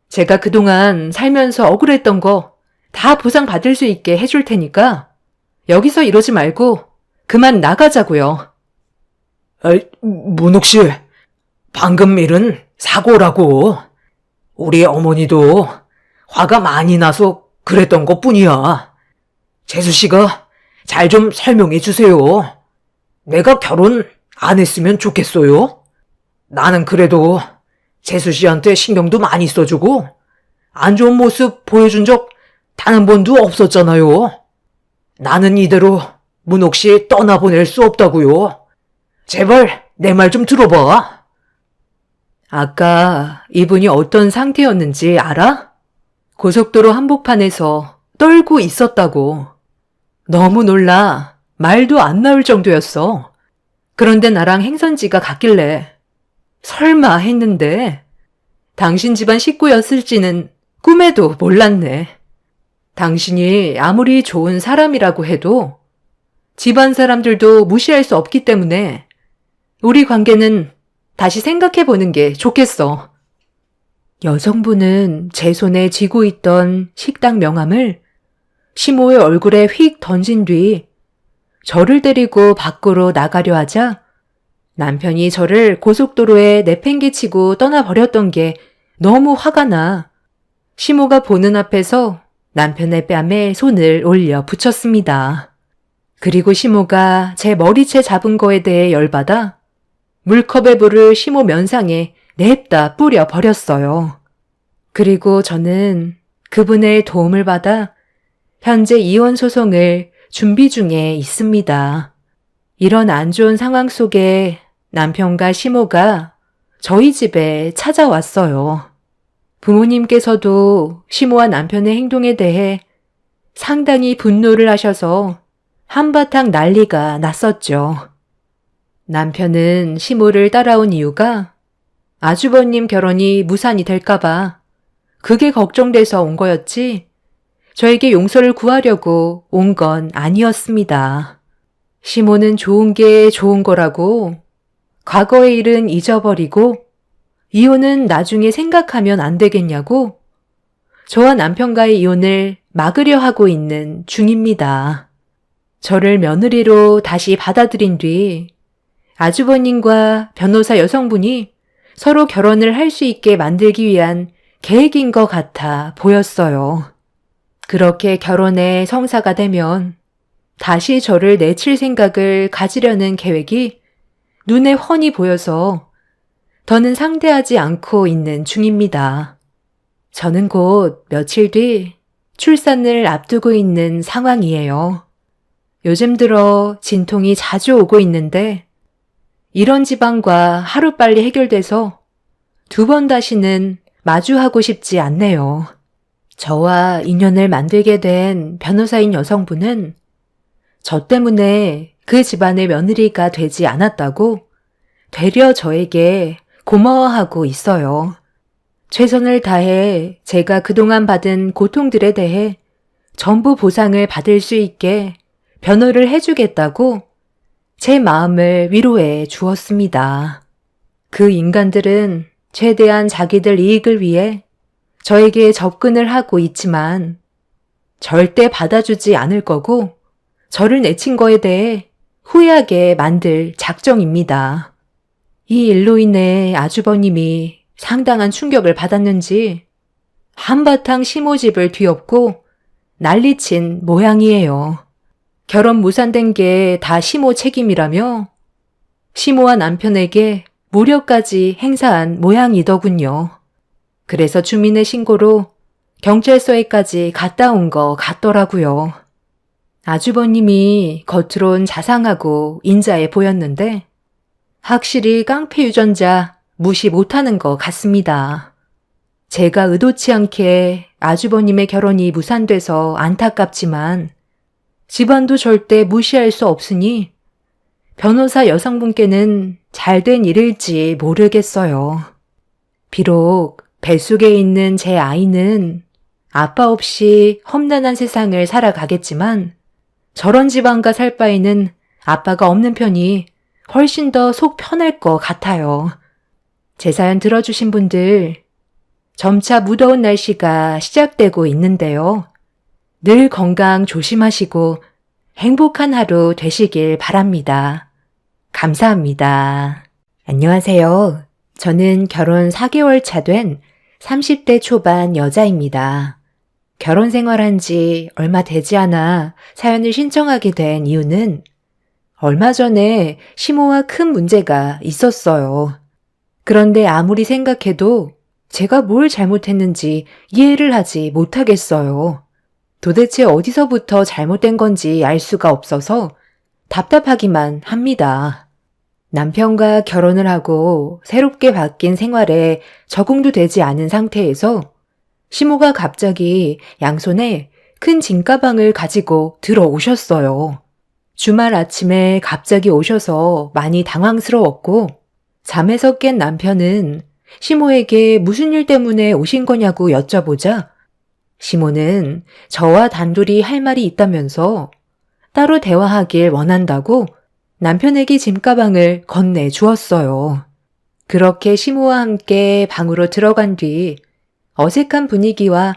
제가 그동안 살면서 억울했던 거 다 보상받을 수 있게 해줄 테니까 여기서 이러지 말고 그만 나가자고요. 문옥 씨, 방금 일은 사고라고. 우리 어머니도 화가 많이 나서 그랬던 것뿐이야. 재수 씨가 잘 좀 설명해 주세요. 내가 결혼 안 했으면 좋겠어요. 나는 그래도 재수 씨한테 신경도 많이 써주고 안 좋은 모습 보여준 적 단 한 번도 없었잖아요. 나는 이대로 문옥 씨 떠나보낼 수 없다고요. 제발 내 말 좀 들어봐. 아까 이분이 어떤 상태였는지 알아? 고속도로 한복판에서 떨고 있었다고. 너무 놀라 말도 안 나올 정도였어. 그런데 나랑 행선지가 같길래 설마 했는데 당신 집안 식구였을지는 꿈에도 몰랐네. 당신이 아무리 좋은 사람이라고 해도 집안 사람들도 무시할 수 없기 때문에 우리 관계는 다시 생각해보는 게 좋겠어. 여성분은 제 손에 쥐고 있던 식당 명함을 시모의 얼굴에 휙 던진 뒤 저를 데리고 밖으로 나가려 하자 남편이 저를 고속도로에 내팽개치고 떠나버렸던 게 너무 화가 나 시모가 보는 앞에서 남편의 뺨에 손을 올려 붙였습니다. 그리고 시모가 제 머리채 잡은 거에 대해 열받아 물컵의 물을 시모 면상에 냅다 뿌려 버렸어요. 그리고 저는 그분의 도움을 받아 현재 이혼 소송을 준비 중에 있습니다. 이런 안 좋은 상황 속에 남편과 시모가 저희 집에 찾아왔어요. 부모님께서도 시모와 남편의 행동에 대해 상당히 분노를 하셔서 한바탕 난리가 났었죠. 남편은 시모를 따라온 이유가 아주버님 결혼이 무산이 될까봐 그게 걱정돼서 온 거였지 저에게 용서를 구하려고 온 건 아니었습니다. 시모는 좋은 게 좋은 거라고 과거의 일은 잊어버리고 이혼은 나중에 생각하면 안 되겠냐고 저와 남편과의 이혼을 막으려 하고 있는 중입니다. 저를 며느리로 다시 받아들인 뒤 아주버님과 변호사 여성분이 서로 결혼을 할 수 있게 만들기 위한 계획인 것 같아 보였어요. 그렇게 결혼에 성사가 되면 다시 저를 내칠 생각을 가지려는 계획이 눈에 훤히 보여서 더는 상대하지 않고 있는 중입니다. 저는 곧 며칠 뒤 출산을 앞두고 있는 상황이에요. 요즘 들어 진통이 자주 오고 있는데 이런 지방과 하루빨리 해결돼서 2번 다시는 마주하고 싶지 않네요. 저와 인연을 만들게 된 변호사인 여성분은 저 때문에 그 집안의 며느리가 되지 않았다고 되려 저에게 고마워하고 있어요. 최선을 다해 제가 그동안 받은 고통들에 대해 전부 보상을 받을 수 있게 변호를 해주겠다고 제 마음을 위로해 주었습니다. 그 인간들은 최대한 자기들 이익을 위해 저에게 접근을 하고 있지만 절대 받아주지 않을 거고 저를 내친 거에 대해 후회하게 만들 작정입니다. 이 일로 인해 아주버님이 상당한 충격을 받았는지 한바탕 시모집을 뒤엎고 난리친 모양이에요. 결혼 무산된 게 다 시모 책임이라며 시모와 남편에게 무력까지 행사한 모양이더군요. 그래서 주민의 신고로 경찰서에까지 갔다 온 거 같더라고요. 아주버님이 겉으론 자상하고 인자해 보였는데 확실히 깡패 유전자 무시 못하는 것 같습니다. 제가 의도치 않게 아주버님의 결혼이 무산돼서 안타깝지만 집안도 절대 무시할 수 없으니 변호사 여성분께는 잘된 일일지 모르겠어요. 비록 뱃속에 있는 제 아이는 아빠 없이 험난한 세상을 살아가겠지만 저런 집안과 살 바에는 아빠가 없는 편이 훨씬 더 속 편할 것 같아요. 제 사연 들어주신 분들, 점차 무더운 날씨가 시작되고 있는데요. 늘 건강 조심하시고 행복한 하루 되시길 바랍니다. 감사합니다. 안녕하세요. 저는 결혼 4개월 차 된 30대 초반 여자입니다. 결혼 생활한 지 얼마 되지 않아 사연을 신청하게 된 이유는 얼마 전에 시모와 큰 문제가 있었어요. 그런데 아무리 생각해도 제가 뭘 잘못했는지 이해를 하지 못하겠어요. 도대체 어디서부터 잘못된 건지 알 수가 없어서 답답하기만 합니다. 남편과 결혼을 하고 새롭게 바뀐 생활에 적응도 되지 않은 상태에서 시모가 갑자기 양손에 큰 짐가방을 가지고 들어오셨어요. 주말 아침에 갑자기 오셔서 많이 당황스러웠고 잠에서 깬 남편은 시모에게 무슨 일 때문에 오신 거냐고 여쭤보자 시모는 저와 단둘이 할 말이 있다면서 따로 대화하길 원한다고 남편에게 짐가방을 건네주었어요. 그렇게 시모와 함께 방으로 들어간 뒤 어색한 분위기와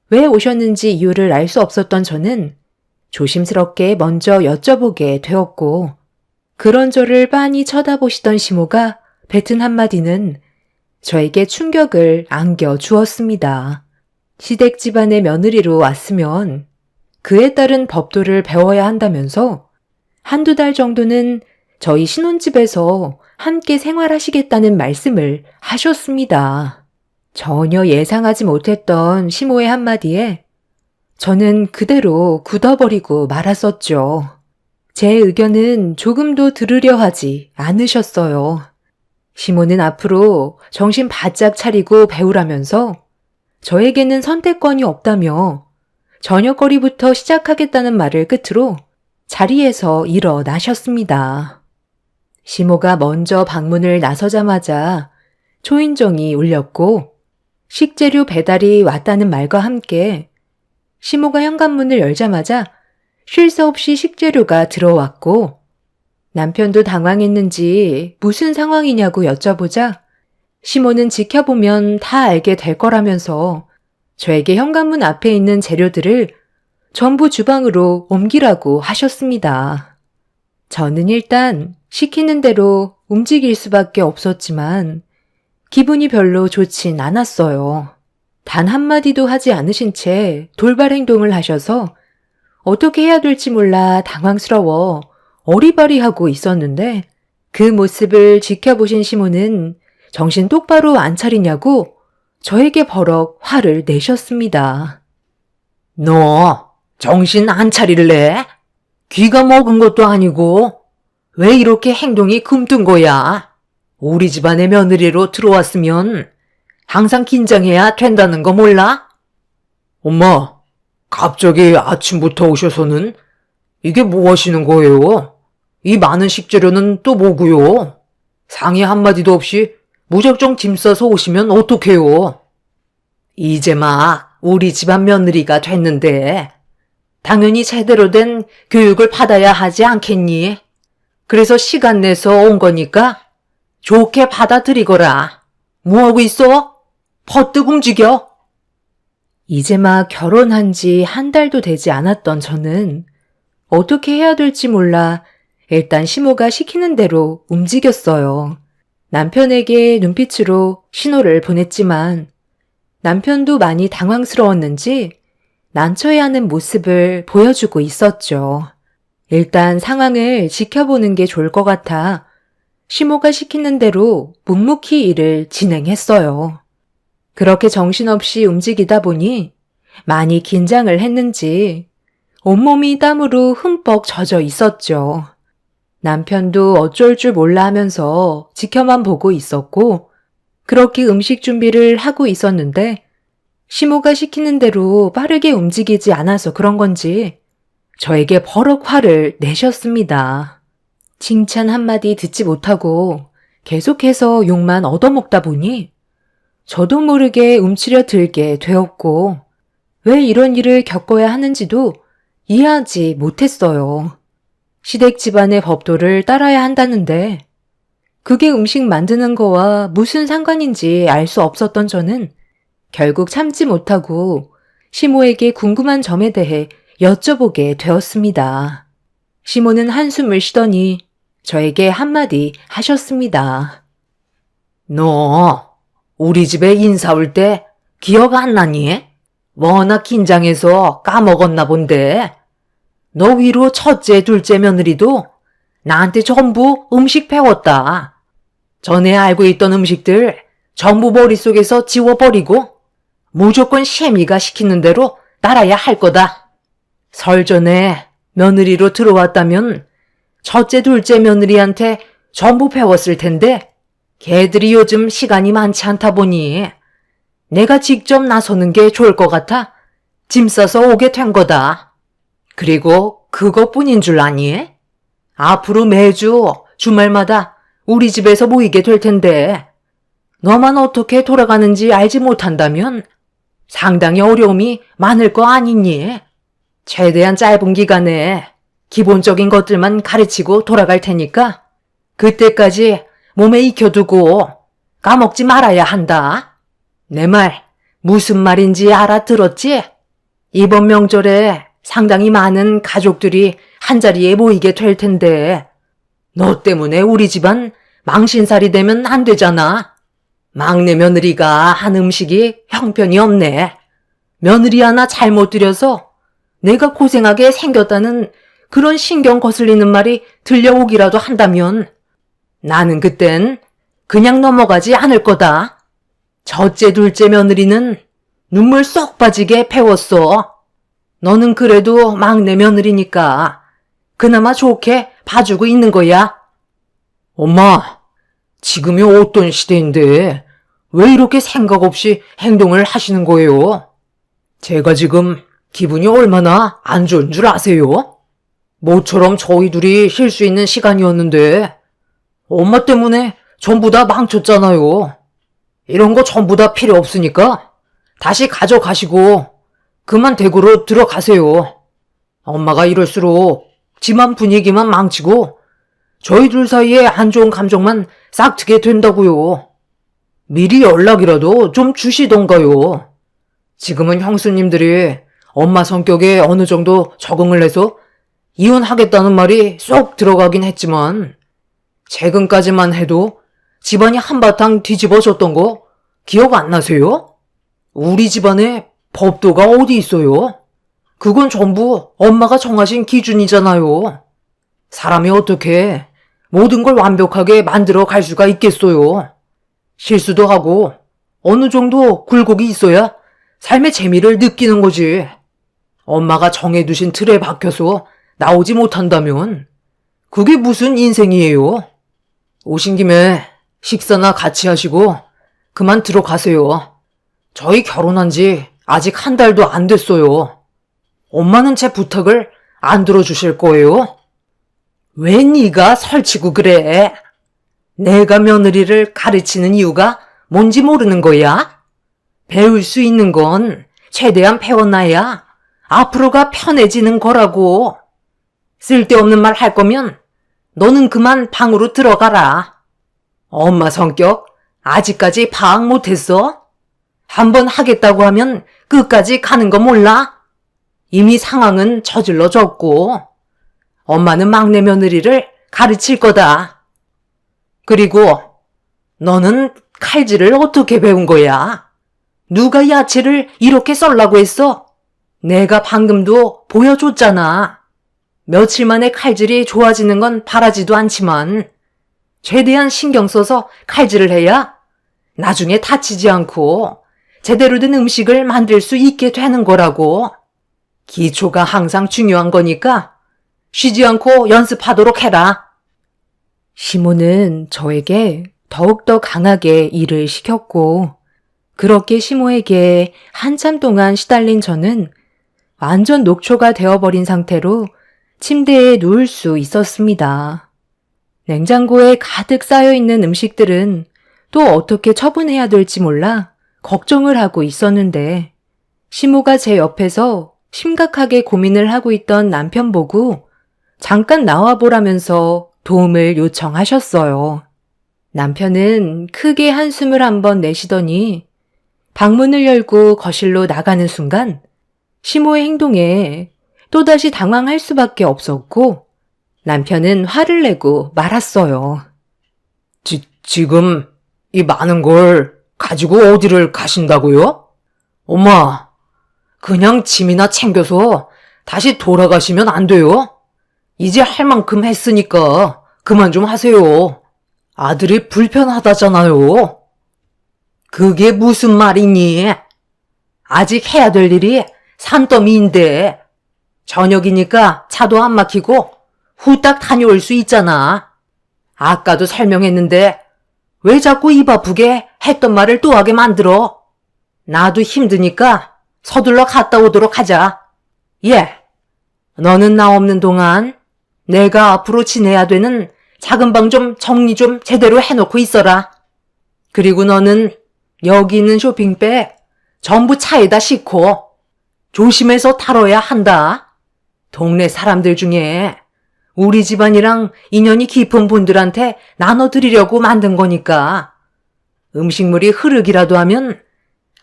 왜 오셨는지 이유를 알 수 없었던 저는 조심스럽게 먼저 여쭤보게 되었고 그런 저를 빤히 쳐다보시던 시모가 뱉은 한마디는 저에게 충격을 안겨주었습니다. 시댁 집안의 며느리로 왔으면 그에 따른 법도를 배워야 한다면서 한두 달 정도는 저희 신혼집에서 함께 생활하시겠다는 말씀을 하셨습니다. 전혀 예상하지 못했던 시모의 한마디에 저는 그대로 굳어버리고 말았었죠. 제 의견은 조금도 들으려 하지 않으셨어요. 시모는 앞으로 정신 바짝 차리고 배우라면서 저에게는 선택권이 없다며 저녁거리부터 시작하겠다는 말을 끝으로 자리에서 일어나셨습니다. 시모가 먼저 방문을 나서자마자 초인종이 울렸고 식재료 배달이 왔다는 말과 함께 시모가 현관문을 열자마자 쉴 새 없이 식재료가 들어왔고 남편도 당황했는지 무슨 상황이냐고 여쭤보자 시모는 지켜보면 다 알게 될 거라면서 저에게 현관문 앞에 있는 재료들을 전부 주방으로 옮기라고 하셨습니다. 저는 일단 시키는 대로 움직일 수밖에 없었지만 기분이 별로 좋진 않았어요. 단 한마디도 하지 않으신 채 돌발 행동을 하셔서 어떻게 해야 될지 몰라 당황스러워 어리바리하고 있었는데 그 모습을 지켜보신 시모는 정신 똑바로 안 차리냐고 저에게 버럭 화를 내셨습니다. 너 정신 안 차릴래? 귀가 먹은 것도 아니고 왜 이렇게 행동이 금뜬 거야? 우리 집안의 며느리로 들어왔으면 항상 긴장해야 된다는 거 몰라? 엄마, 갑자기 아침부터 오셔서는 이게 뭐 하시는 거예요? 이 많은 식재료는 또 뭐고요? 상의 한마디도 없이 무작정 짐 싸서 오시면 어떡해요? 이제 막 우리 집안 며느리가 됐는데 당연히 제대로 된 교육을 받아야 하지 않겠니? 그래서 시간 내서 온 거니까 좋게 받아들이거라. 뭐하고 있어? 퍼뜩 움직여. 이제 막 결혼한 지 한 달도 되지 않았던 저는 어떻게 해야 될지 몰라 일단 시모가 시키는 대로 움직였어요. 남편에게 눈빛으로 신호를 보냈지만 남편도 많이 당황스러웠는지 난처해하는 모습을 보여주고 있었죠. 일단 상황을 지켜보는 게 좋을 것 같아 시모가 시키는 대로 묵묵히 일을 진행했어요. 그렇게 정신없이 움직이다 보니 많이 긴장을 했는지 온몸이 땀으로 흠뻑 젖어 있었죠. 남편도 어쩔 줄 몰라 하면서 지켜만 보고 있었고 그렇게 음식 준비를 하고 있었는데 시모가 시키는 대로 빠르게 움직이지 않아서 그런 건지 저에게 버럭 화를 내셨습니다. 칭찬 한마디 듣지 못하고 계속해서 욕만 얻어먹다 보니 저도 모르게 움츠려 들게 되었고 왜 이런 일을 겪어야 하는지도 이해하지 못했어요. 시댁 집안의 법도를 따라야 한다는데 그게 음식 만드는 거와 무슨 상관인지 알 수 없었던 저는 결국 참지 못하고 시모에게 궁금한 점에 대해 여쭤보게 되었습니다. 시모는 한숨을 쉬더니 저에게 한마디 하셨습니다. 너 우리 집에 인사 올 때 기억 안 나니? 워낙 긴장해서 까먹었나 본데. 너 위로 첫째, 둘째 며느리도 나한테 전부 음식 배웠다. 전에 알고 있던 음식들 전부 머릿속에서 지워버리고 무조건 셰미가 시키는 대로 따라야 할 거다. 설 전에 며느리로 들어왔다면 첫째, 둘째 며느리한테 전부 배웠을 텐데 걔들이 요즘 시간이 많지 않다 보니 내가 직접 나서는 게 좋을 것 같아 짐 싸서 오게 된 거다. 그리고 그것뿐인 줄 아니? 앞으로 매주 주말마다 우리 집에서 모이게 될 텐데 너만 어떻게 돌아가는지 알지 못한다면 상당히 어려움이 많을 거 아니니? 최대한 짧은 기간에 기본적인 것들만 가르치고 돌아갈 테니까 그때까지 몸에 익혀두고 까먹지 말아야 한다. 내 말 무슨 말인지 알아들었지? 이번 명절에 상당히 많은 가족들이 한자리에 모이게 될 텐데 너 때문에 우리 집안 망신살이 되면 안 되잖아. 막내 며느리가 한 음식이 형편이 없네. 며느리 하나 잘못 들여서 내가 고생하게 생겼다는 그런 신경 거슬리는 말이 들려오기라도 한다면 나는 그땐 그냥 넘어가지 않을 거다. 첫째, 둘째 며느리는 눈물 쏙 빠지게 배웠어. 너는 그래도 막내 며느리니까 그나마 좋게 봐주고 있는 거야. 엄마, 지금이 어떤 시대인데 왜 이렇게 생각 없이 행동을 하시는 거예요? 제가 지금 기분이 얼마나 안 좋은 줄 아세요? 모처럼 저희 둘이 쉴 수 있는 시간이었는데 엄마 때문에 전부 다 망쳤잖아요. 이런 거 전부 다 필요 없으니까 다시 가져가시고 그만 댁으로 들어가세요. 엄마가 이럴수록 집안 분위기만 망치고 저희 둘 사이에 안 좋은 감정만 싹트게 된다고요. 미리 연락이라도 좀 주시던가요. 지금은 형수님들이 엄마 성격에 어느 정도 적응을 해서 이혼하겠다는 말이 쏙 들어가긴 했지만 최근까지만 해도 집안이 한바탕 뒤집어졌던 거 기억 안 나세요? 우리 집안에 법도가 어디 있어요? 그건 전부 엄마가 정하신 기준이잖아요. 사람이 어떻게 모든 걸 완벽하게 만들어 갈 수가 있겠어요? 실수도 하고 어느 정도 굴곡이 있어야 삶의 재미를 느끼는 거지. 엄마가 정해두신 틀에 박혀서 나오지 못한다면 그게 무슨 인생이에요? 오신 김에 식사나 같이 하시고 그만 들어가세요. 저희 결혼한 지 아직 한 달도 안 됐어요. 엄마는 제 부탁을 안 들어주실 거예요? 왜 네가 설치고 그래? 내가 며느리를 가르치는 이유가 뭔지 모르는 거야? 배울 수 있는 건 최대한 배워놔야 앞으로가 편해지는 거라고. 쓸데없는 말 할 거면 너는 그만 방으로 들어가라. 엄마 성격 아직까지 파악 못했어? 한번 하겠다고 하면 끝까지 가는 거 몰라? 이미 상황은 저질러졌고 엄마는 막내 며느리를 가르칠 거다. 그리고 너는 칼질을 어떻게 배운 거야? 누가 야채를 이렇게 썰라고 했어? 내가 방금도 보여줬잖아. 며칠 만에 칼질이 좋아지는 건 바라지도 않지만 최대한 신경 써서 칼질을 해야 나중에 다치지 않고 제대로 된 음식을 만들 수 있게 되는 거라고. 기초가 항상 중요한 거니까 쉬지 않고 연습하도록 해라. 시모는 저에게 더욱더 강하게 일을 시켰고 그렇게 시모에게 한참 동안 시달린 저는 완전 녹초가 되어버린 상태로 침대에 누울 수 있었습니다. 냉장고에 가득 쌓여있는 음식들은 또 어떻게 처분해야 될지 몰라 걱정을 하고 있었는데 시모가 제 옆에서 심각하게 고민을 하고 있던 남편 보고 잠깐 나와보라면서 도움을 요청하셨어요. 남편은 크게 한숨을 한번 내쉬더니 방문을 열고 거실로 나가는 순간 시모의 행동에 또다시 당황할 수밖에 없었고 남편은 화를 내고 말았어요. 지금 이 많은 걸 가지고 어디를 가신다고요? 엄마, 그냥 짐이나 챙겨서 다시 돌아가시면 안 돼요? 이제 할 만큼 했으니까 그만 좀 하세요. 아들이 불편하다잖아요. 그게 무슨 말이니? 아직 해야 될 일이 산더미인데 저녁이니까 차도 안 막히고 후딱 다녀올 수 있잖아. 아까도 설명했는데 왜 자꾸 입 아프게 했던 말을 또 하게 만들어? 나도 힘드니까 서둘러 갔다 오도록 하자. 예, 너는 나 없는 동안 내가 앞으로 지내야 되는 작은 방 좀 정리 좀 제대로 해놓고 있어라. 그리고 너는 여기 있는 쇼핑백 전부 차에다 싣고 조심해서 다뤄야 한다. 동네 사람들 중에 우리 집안이랑 인연이 깊은 분들한테 나눠드리려고 만든 거니까 음식물이 흐르기라도 하면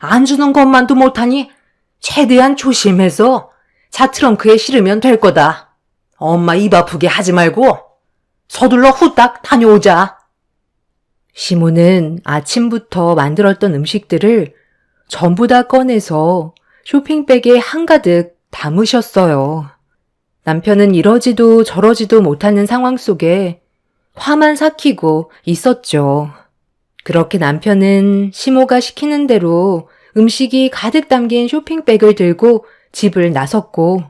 안 주는 것만도 못하니 최대한 조심해서 차 트렁크에 실으면 될 거다. 엄마 입 아프게 하지 말고 서둘러 후딱 다녀오자. 시모는 아침부터 만들었던 음식들을 전부 다 꺼내서 쇼핑백에 한가득 담으셨어요. 남편은 이러지도 저러지도 못하는 상황 속에 화만 삭히고 있었죠. 그렇게 남편은 시모가 시키는 대로 음식이 가득 담긴 쇼핑백을 들고 집을 나섰고,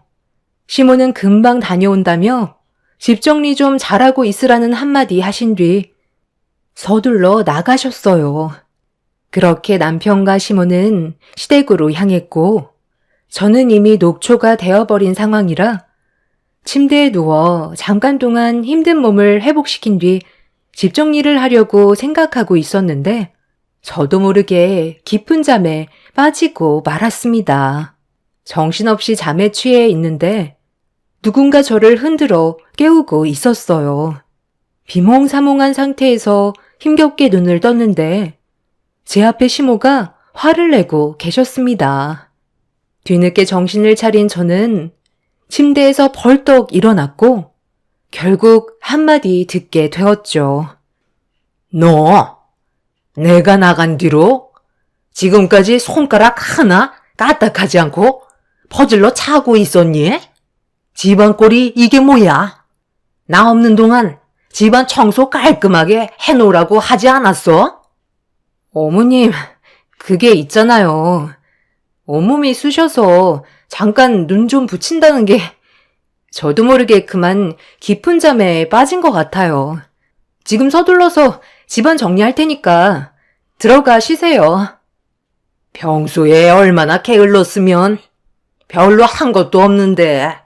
시모는 금방 다녀온다며 집 정리 좀 잘하고 있으라는 한마디 하신 뒤 서둘러 나가셨어요. 그렇게 남편과 시모는 시댁으로 향했고, 저는 이미 녹초가 되어버린 상황이라 침대에 누워 잠깐 동안 힘든 몸을 회복시킨 뒤 집 정리를 하려고 생각하고 있었는데, 저도 모르게 깊은 잠에 빠지고 말았습니다. 정신없이 잠에 취해 있는데 누군가 저를 흔들어 깨우고 있었어요. 비몽사몽한 상태에서 힘겹게 눈을 떴는데 제 앞에 시모가 화를 내고 계셨습니다. 뒤늦게 정신을 차린 저는 침대에서 벌떡 일어났고 결국 한마디 듣게 되었죠. 너, 내가 나간 뒤로 지금까지 손가락 하나 까딱하지 않고 퍼즐로 차고 있었니? 집안 꼴이 이게 뭐야? 나 없는 동안 집안 청소 깔끔하게 해놓으라고 하지 않았어? 어머님, 그게 있잖아요. 온몸이 쑤셔서 잠깐 눈 좀 붙인다는 게 저도 모르게 그만 깊은 잠에 빠진 것 같아요. 지금 서둘러서 집안 정리할 테니까 들어가 쉬세요. 평소에 얼마나 게을렀으면 별로 한 것도 없는데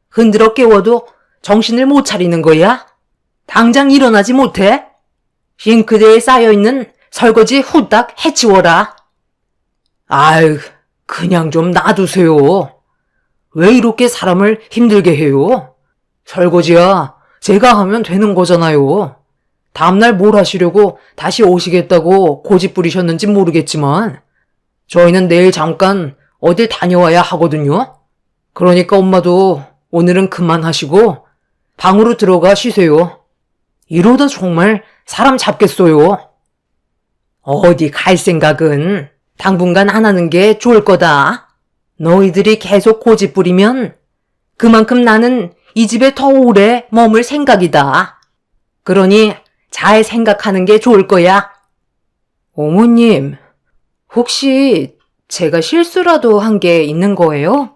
흔들어 깨워도 정신을 못 차리는 거야? 당장 일어나지 못해? 싱크대에 쌓여있는 설거지 후딱 해치워라. 아유, 그냥 좀 놔두세요. 왜 이렇게 사람을 힘들게 해요? 설거지야 제가 하면 되는 거잖아요. 다음날 뭘 하시려고 다시 오시겠다고 고집 부리셨는지 모르겠지만 저희는 내일 잠깐 어딜 다녀와야 하거든요. 그러니까 엄마도 오늘은 그만하시고 방으로 들어가 쉬세요. 이러다 정말 사람 잡겠어요. 어디 갈 생각은 당분간 안 하는 게 좋을 거다. 너희들이 계속 고집 부리면 그만큼 나는 이 집에 더 오래 머물 생각이다. 그러니 잘 생각하는 게 좋을 거야. 어머님, 혹시 제가 실수라도 한 게 있는 거예요?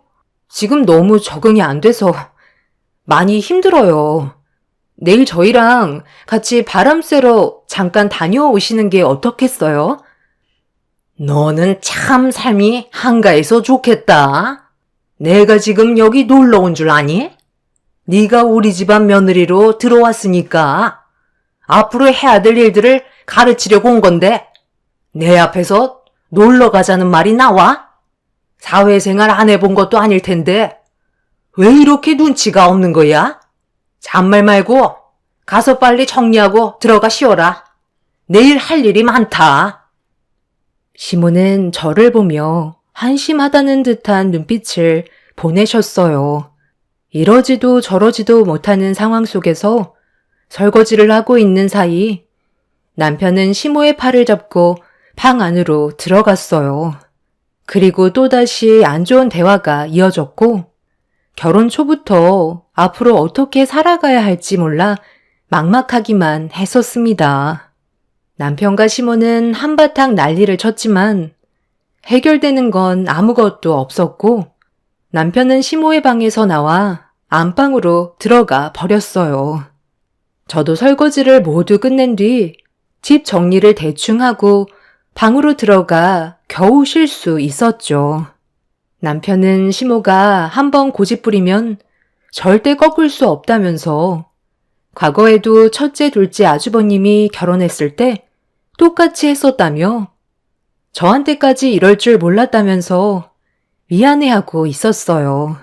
지금 너무 적응이 안 돼서 많이 힘들어요. 내일 저희랑 같이 바람 쐬러 잠깐 다녀오시는 게 어떻겠어요? 너는 참 삶이 한가해서 좋겠다. 내가 지금 여기 놀러 온 줄 아니? 네가 우리 집안 며느리로 들어왔으니까 앞으로 해야 될 일들을 가르치려고 온 건데 내 앞에서 놀러 가자는 말이 나와? 사회생활 안 해본 것도 아닐 텐데 왜 이렇게 눈치가 없는 거야? 잔말 말고 가서 빨리 정리하고 들어가 쉬어라. 내일 할 일이 많다. 시모는 저를 보며 한심하다는 듯한 눈빛을 보내셨어요. 이러지도 저러지도 못하는 상황 속에서 설거지를 하고 있는 사이 남편은 시모의 팔을 잡고 방 안으로 들어갔어요. 그리고 또다시 안 좋은 대화가 이어졌고 결혼 초부터 앞으로 어떻게 살아가야 할지 몰라 막막하기만 했었습니다. 남편과 시모는 한바탕 난리를 쳤지만 해결되는 건 아무것도 없었고 남편은 시모의 방에서 나와 안방으로 들어가 버렸어요. 저도 설거지를 모두 끝낸 뒤 집 정리를 대충 하고 방으로 들어가 겨우 쉴 수 있었죠. 남편은 시모가 한번 고집 부리면 절대 꺾을 수 없다면서 과거에도 첫째, 둘째 아주버님이 결혼했을 때 똑같이 했었다며 저한테까지 이럴 줄 몰랐다면서 미안해하고 있었어요.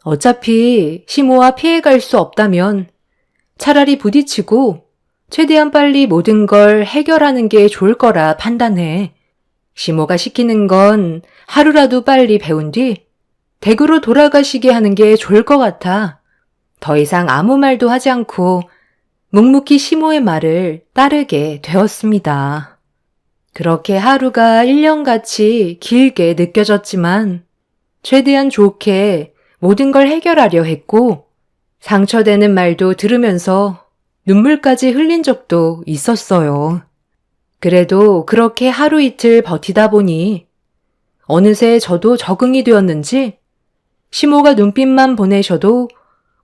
어차피 시모와 피해갈 수 없다면 차라리 부딪히고 최대한 빨리 모든 걸 해결하는 게 좋을 거라 판단해. 시모가 시키는 건 하루라도 빨리 배운 뒤 댁으로 돌아가시게 하는 게 좋을 것 같아. 더 이상 아무 말도 하지 않고 묵묵히 시모의 말을 따르게 되었습니다. 그렇게 하루가 1년같이 길게 느껴졌지만 최대한 좋게 모든 걸 해결하려 했고 상처되는 말도 들으면서 눈물까지 흘린 적도 있었어요. 그래도 그렇게 하루 이틀 버티다 보니 어느새 저도 적응이 되었는지 시모가 눈빛만 보내셔도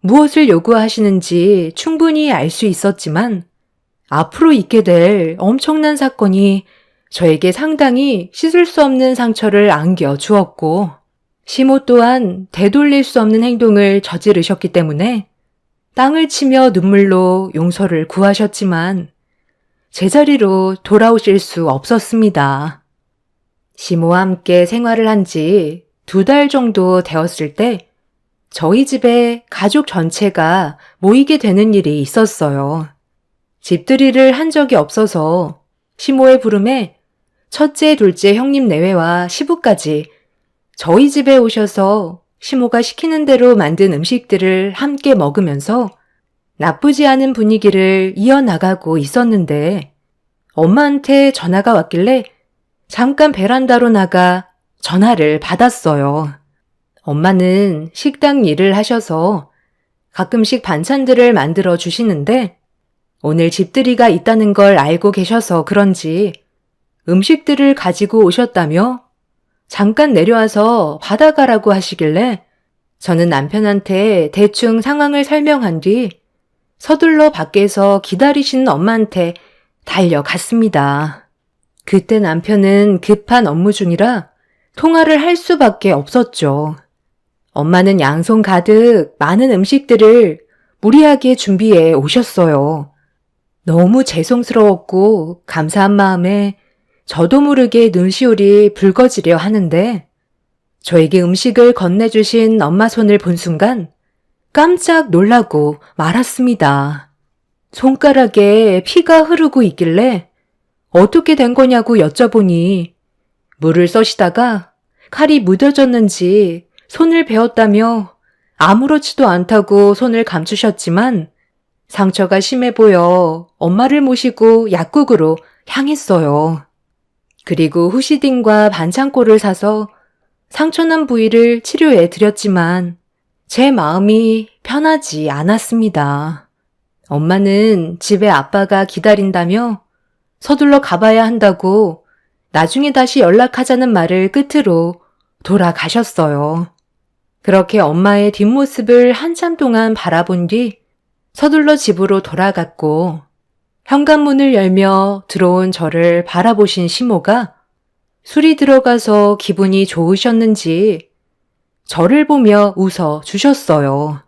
무엇을 요구하시는지 충분히 알 수 있었지만 앞으로 있게 될 엄청난 사건이 저에게 상당히 씻을 수 없는 상처를 안겨 주었고 시모 또한 되돌릴 수 없는 행동을 저지르셨기 때문에 땅을 치며 눈물로 용서를 구하셨지만 제자리로 돌아오실 수 없었습니다. 시모와 함께 생활을 한 지 2달 정도 되었을 때 저희 집에 가족 전체가 모이게 되는 일이 있었어요. 집들이를 한 적이 없어서 시모의 부름에 첫째, 둘째 형님 내외와 시부까지 저희 집에 오셔서 시모가 시키는 대로 만든 음식들을 함께 먹으면서 나쁘지 않은 분위기를 이어나가고 있었는데 엄마한테 전화가 왔길래 잠깐 베란다로 나가 전화를 받았어요. 엄마는 식당 일을 하셔서 가끔씩 반찬들을 만들어 주시는데 오늘 집들이가 있다는 걸 알고 계셔서 그런지 음식들을 가지고 오셨다며 잠깐 내려와서 받아가라고 하시길래 저는 남편한테 대충 상황을 설명한 뒤 서둘러 밖에서 기다리시는 엄마한테 달려갔습니다. 그때 남편은 급한 업무 중이라 통화를 할 수밖에 없었죠. 엄마는 양손 가득 많은 음식들을 무리하게 준비해 오셨어요. 너무 죄송스러웠고 감사한 마음에 저도 모르게 눈시울이 붉어지려 하는데 저에게 음식을 건네주신 엄마 손을 본 순간 깜짝 놀라고 말았습니다. 손가락에 피가 흐르고 있길래 어떻게 된 거냐고 여쭤보니 물을 써시다가 칼이 묻어졌는지 손을 베었다며 아무렇지도 않다고 손을 감추셨지만 상처가 심해 보여 엄마를 모시고 약국으로 향했어요. 그리고 후시딘과 반창고를 사서 상처난 부위를 치료해 드렸지만 제 마음이 편하지 않았습니다. 엄마는 집에 아빠가 기다린다며 서둘러 가봐야 한다고 나중에 다시 연락하자는 말을 끝으로 돌아가셨어요. 그렇게 엄마의 뒷모습을 한참 동안 바라본 뒤 서둘러 집으로 돌아갔고 현관문을 열며 들어온 저를 바라보신 시모가 술이 들어가서 기분이 좋으셨는지 저를 보며 웃어 주셨어요.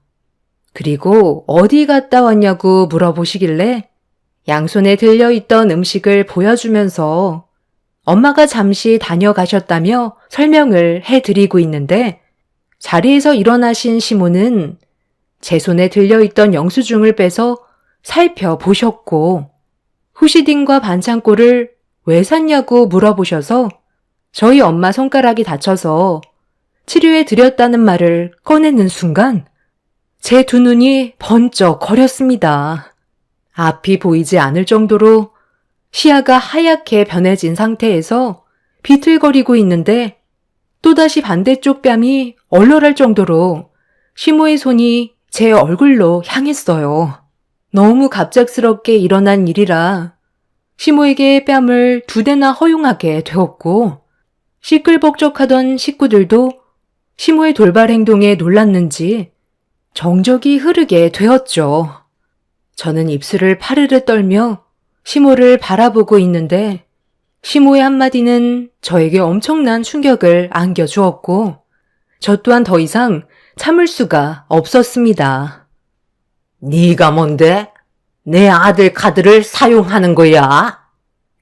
그리고 어디 갔다 왔냐고 물어보시길래 양손에 들려있던 음식을 보여주면서 엄마가 잠시 다녀가셨다며 설명을 해드리고 있는데 자리에서 일어나신 시모는 제 손에 들려있던 영수증을 빼서 살펴보셨고 후시딘과 반창고를 왜 샀냐고 물어보셔서 저희 엄마 손가락이 다쳐서 치료해 드렸다는 말을 꺼내는 순간 제 두 눈이 번쩍 거렸습니다. 앞이 보이지 않을 정도로 시야가 하얗게 변해진 상태에서 비틀거리고 있는데 또다시 반대쪽 뺨이 얼얼할 정도로 시모의 손이 제 얼굴로 향했어요. 너무 갑작스럽게 일어난 일이라 시모에게 뺨을 2대나 허용하게 되었고 시끌벅적하던 식구들도 시모의 돌발 행동에 놀랐는지 정적이 흐르게 되었죠. 저는 입술을 파르르 떨며 시모를 바라보고 있는데 시모의 한마디는 저에게 엄청난 충격을 안겨주었고 저 또한 더 이상 참을 수가 없었습니다. 네가 뭔데? 내 아들 카드를 사용하는 거야?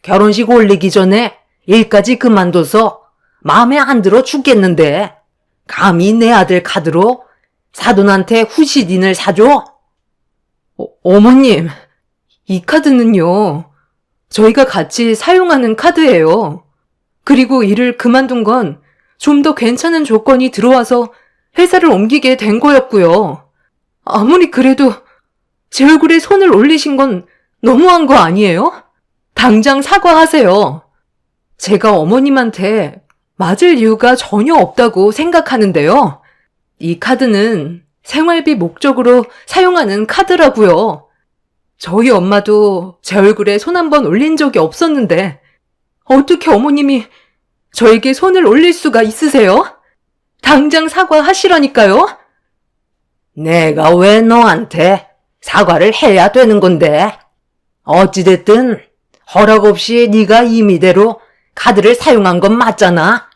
결혼식 올리기 전에 일까지 그만둬서 마음에 안 들어 죽겠는데 감히 내 아들 카드로 사돈한테 후시딘을 사줘? 어머님, 이 카드는요, 저희가 같이 사용하는 카드예요. 그리고 일을 그만둔 건 좀 더 괜찮은 조건이 들어와서 회사를 옮기게 된 거였고요. 아무리 그래도 제 얼굴에 손을 올리신 건 너무한 거 아니에요? 당장 사과하세요. 제가 어머님한테 맞을 이유가 전혀 없다고 생각하는데요. 이 카드는 생활비 목적으로 사용하는 카드라고요. 저희 엄마도 제 얼굴에 손 한 번 올린 적이 없었는데 어떻게 어머님이 저에게 손을 올릴 수가 있으세요? 당장 사과하시라니까요. 내가 왜 너한테 사과를 해야 되는 건데? 어찌됐든 허락 없이 네가 임의대로 카드를 사용한 건 맞잖아.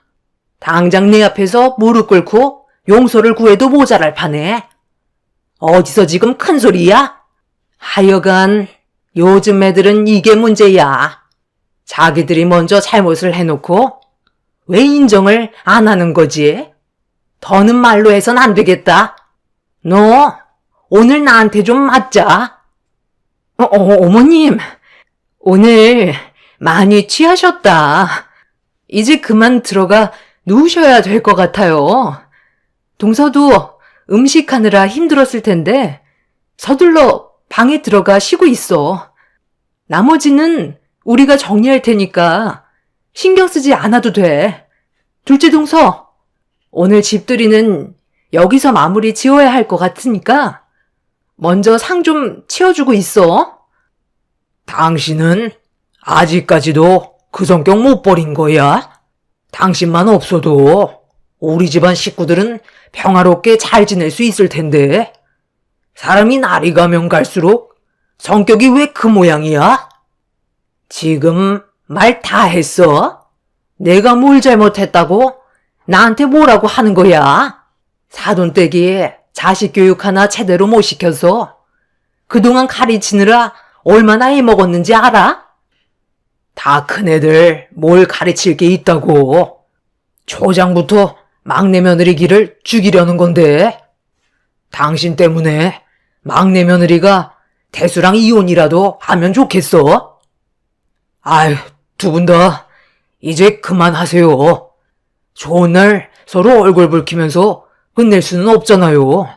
당장 내 앞에서 무릎 꿇고 용서를 구해도 모자랄 판에. 어디서 지금 큰 소리야? 하여간 요즘 애들은 이게 문제야. 자기들이 먼저 잘못을 해놓고 왜 인정을 안 하는 거지? 더는 말로 해선 안 되겠다. 너 오늘 나한테 좀 맞자. 어머님, 오늘 많이 취하셨다. 이제 그만 들어가 누우셔야 될 것 같아요. 동서도 음식하느라 힘들었을 텐데 서둘러 방에 들어가 쉬고 있어. 나머지는 우리가 정리할 테니까 신경 쓰지 않아도 돼. 둘째 동서, 오늘 집들이는 여기서 마무리 지어야 할 것 같으니까 먼저 상 좀 치워주고 있어. 당신은 아직까지도 그 성격 못 버린 거야? 당신만 없어도 우리 집안 식구들은 평화롭게 잘 지낼 수 있을 텐데. 사람이 날이 가면 갈수록 성격이 왜 그 모양이야? 지금 말 다 했어? 내가 뭘 잘못했다고 나한테 뭐라고 하는 거야? 사돈댁이 자식 교육 하나 제대로 못 시켜서 그동안 가르치느라 얼마나 해먹었는지 알아? 다 큰애들 뭘 가르칠 게 있다고. 초장부터 막내 며느리기를 죽이려는 건데. 당신 때문에 막내 며느리가 대수랑 이혼이라도 하면 좋겠어? 아휴, 두 분 다 이제 그만하세요. 좋은 날 서로 얼굴 붉히면서 끝낼 수는 없잖아요.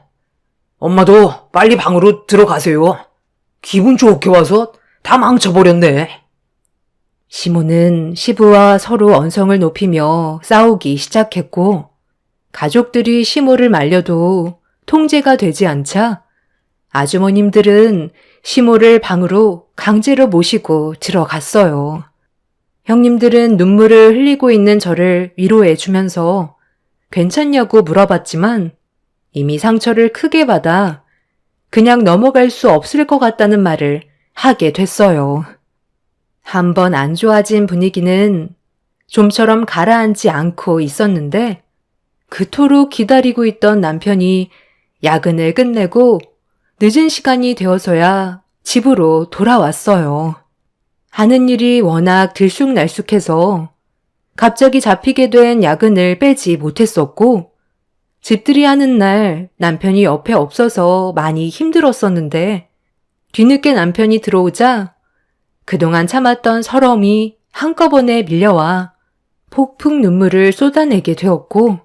엄마도 빨리 방으로 들어가세요. 기분 좋게 와서 다 망쳐버렸네. 시모는 시부와 서로 언성을 높이며 싸우기 시작했고 가족들이 시모를 말려도 통제가 되지 않자 아주머님들은 시모를 방으로 강제로 모시고 들어갔어요. 형님들은 눈물을 흘리고 있는 저를 위로해 주면서 괜찮냐고 물어봤지만 이미 상처를 크게 받아 그냥 넘어갈 수 없을 것 같다는 말을 하게 됐어요. 한번 안 좋아진 분위기는 좀처럼 가라앉지 않고 있었는데 그토록 기다리고 있던 남편이 야근을 끝내고 늦은 시간이 되어서야 집으로 돌아왔어요. 하는 일이 워낙 들쑥날쑥해서 갑자기 잡히게 된 야근을 빼지 못했었고 집들이 하는 날 남편이 옆에 없어서 많이 힘들었었는데 뒤늦게 남편이 들어오자 그동안 참았던 서러움이 한꺼번에 밀려와 폭풍 눈물을 쏟아내게 되었고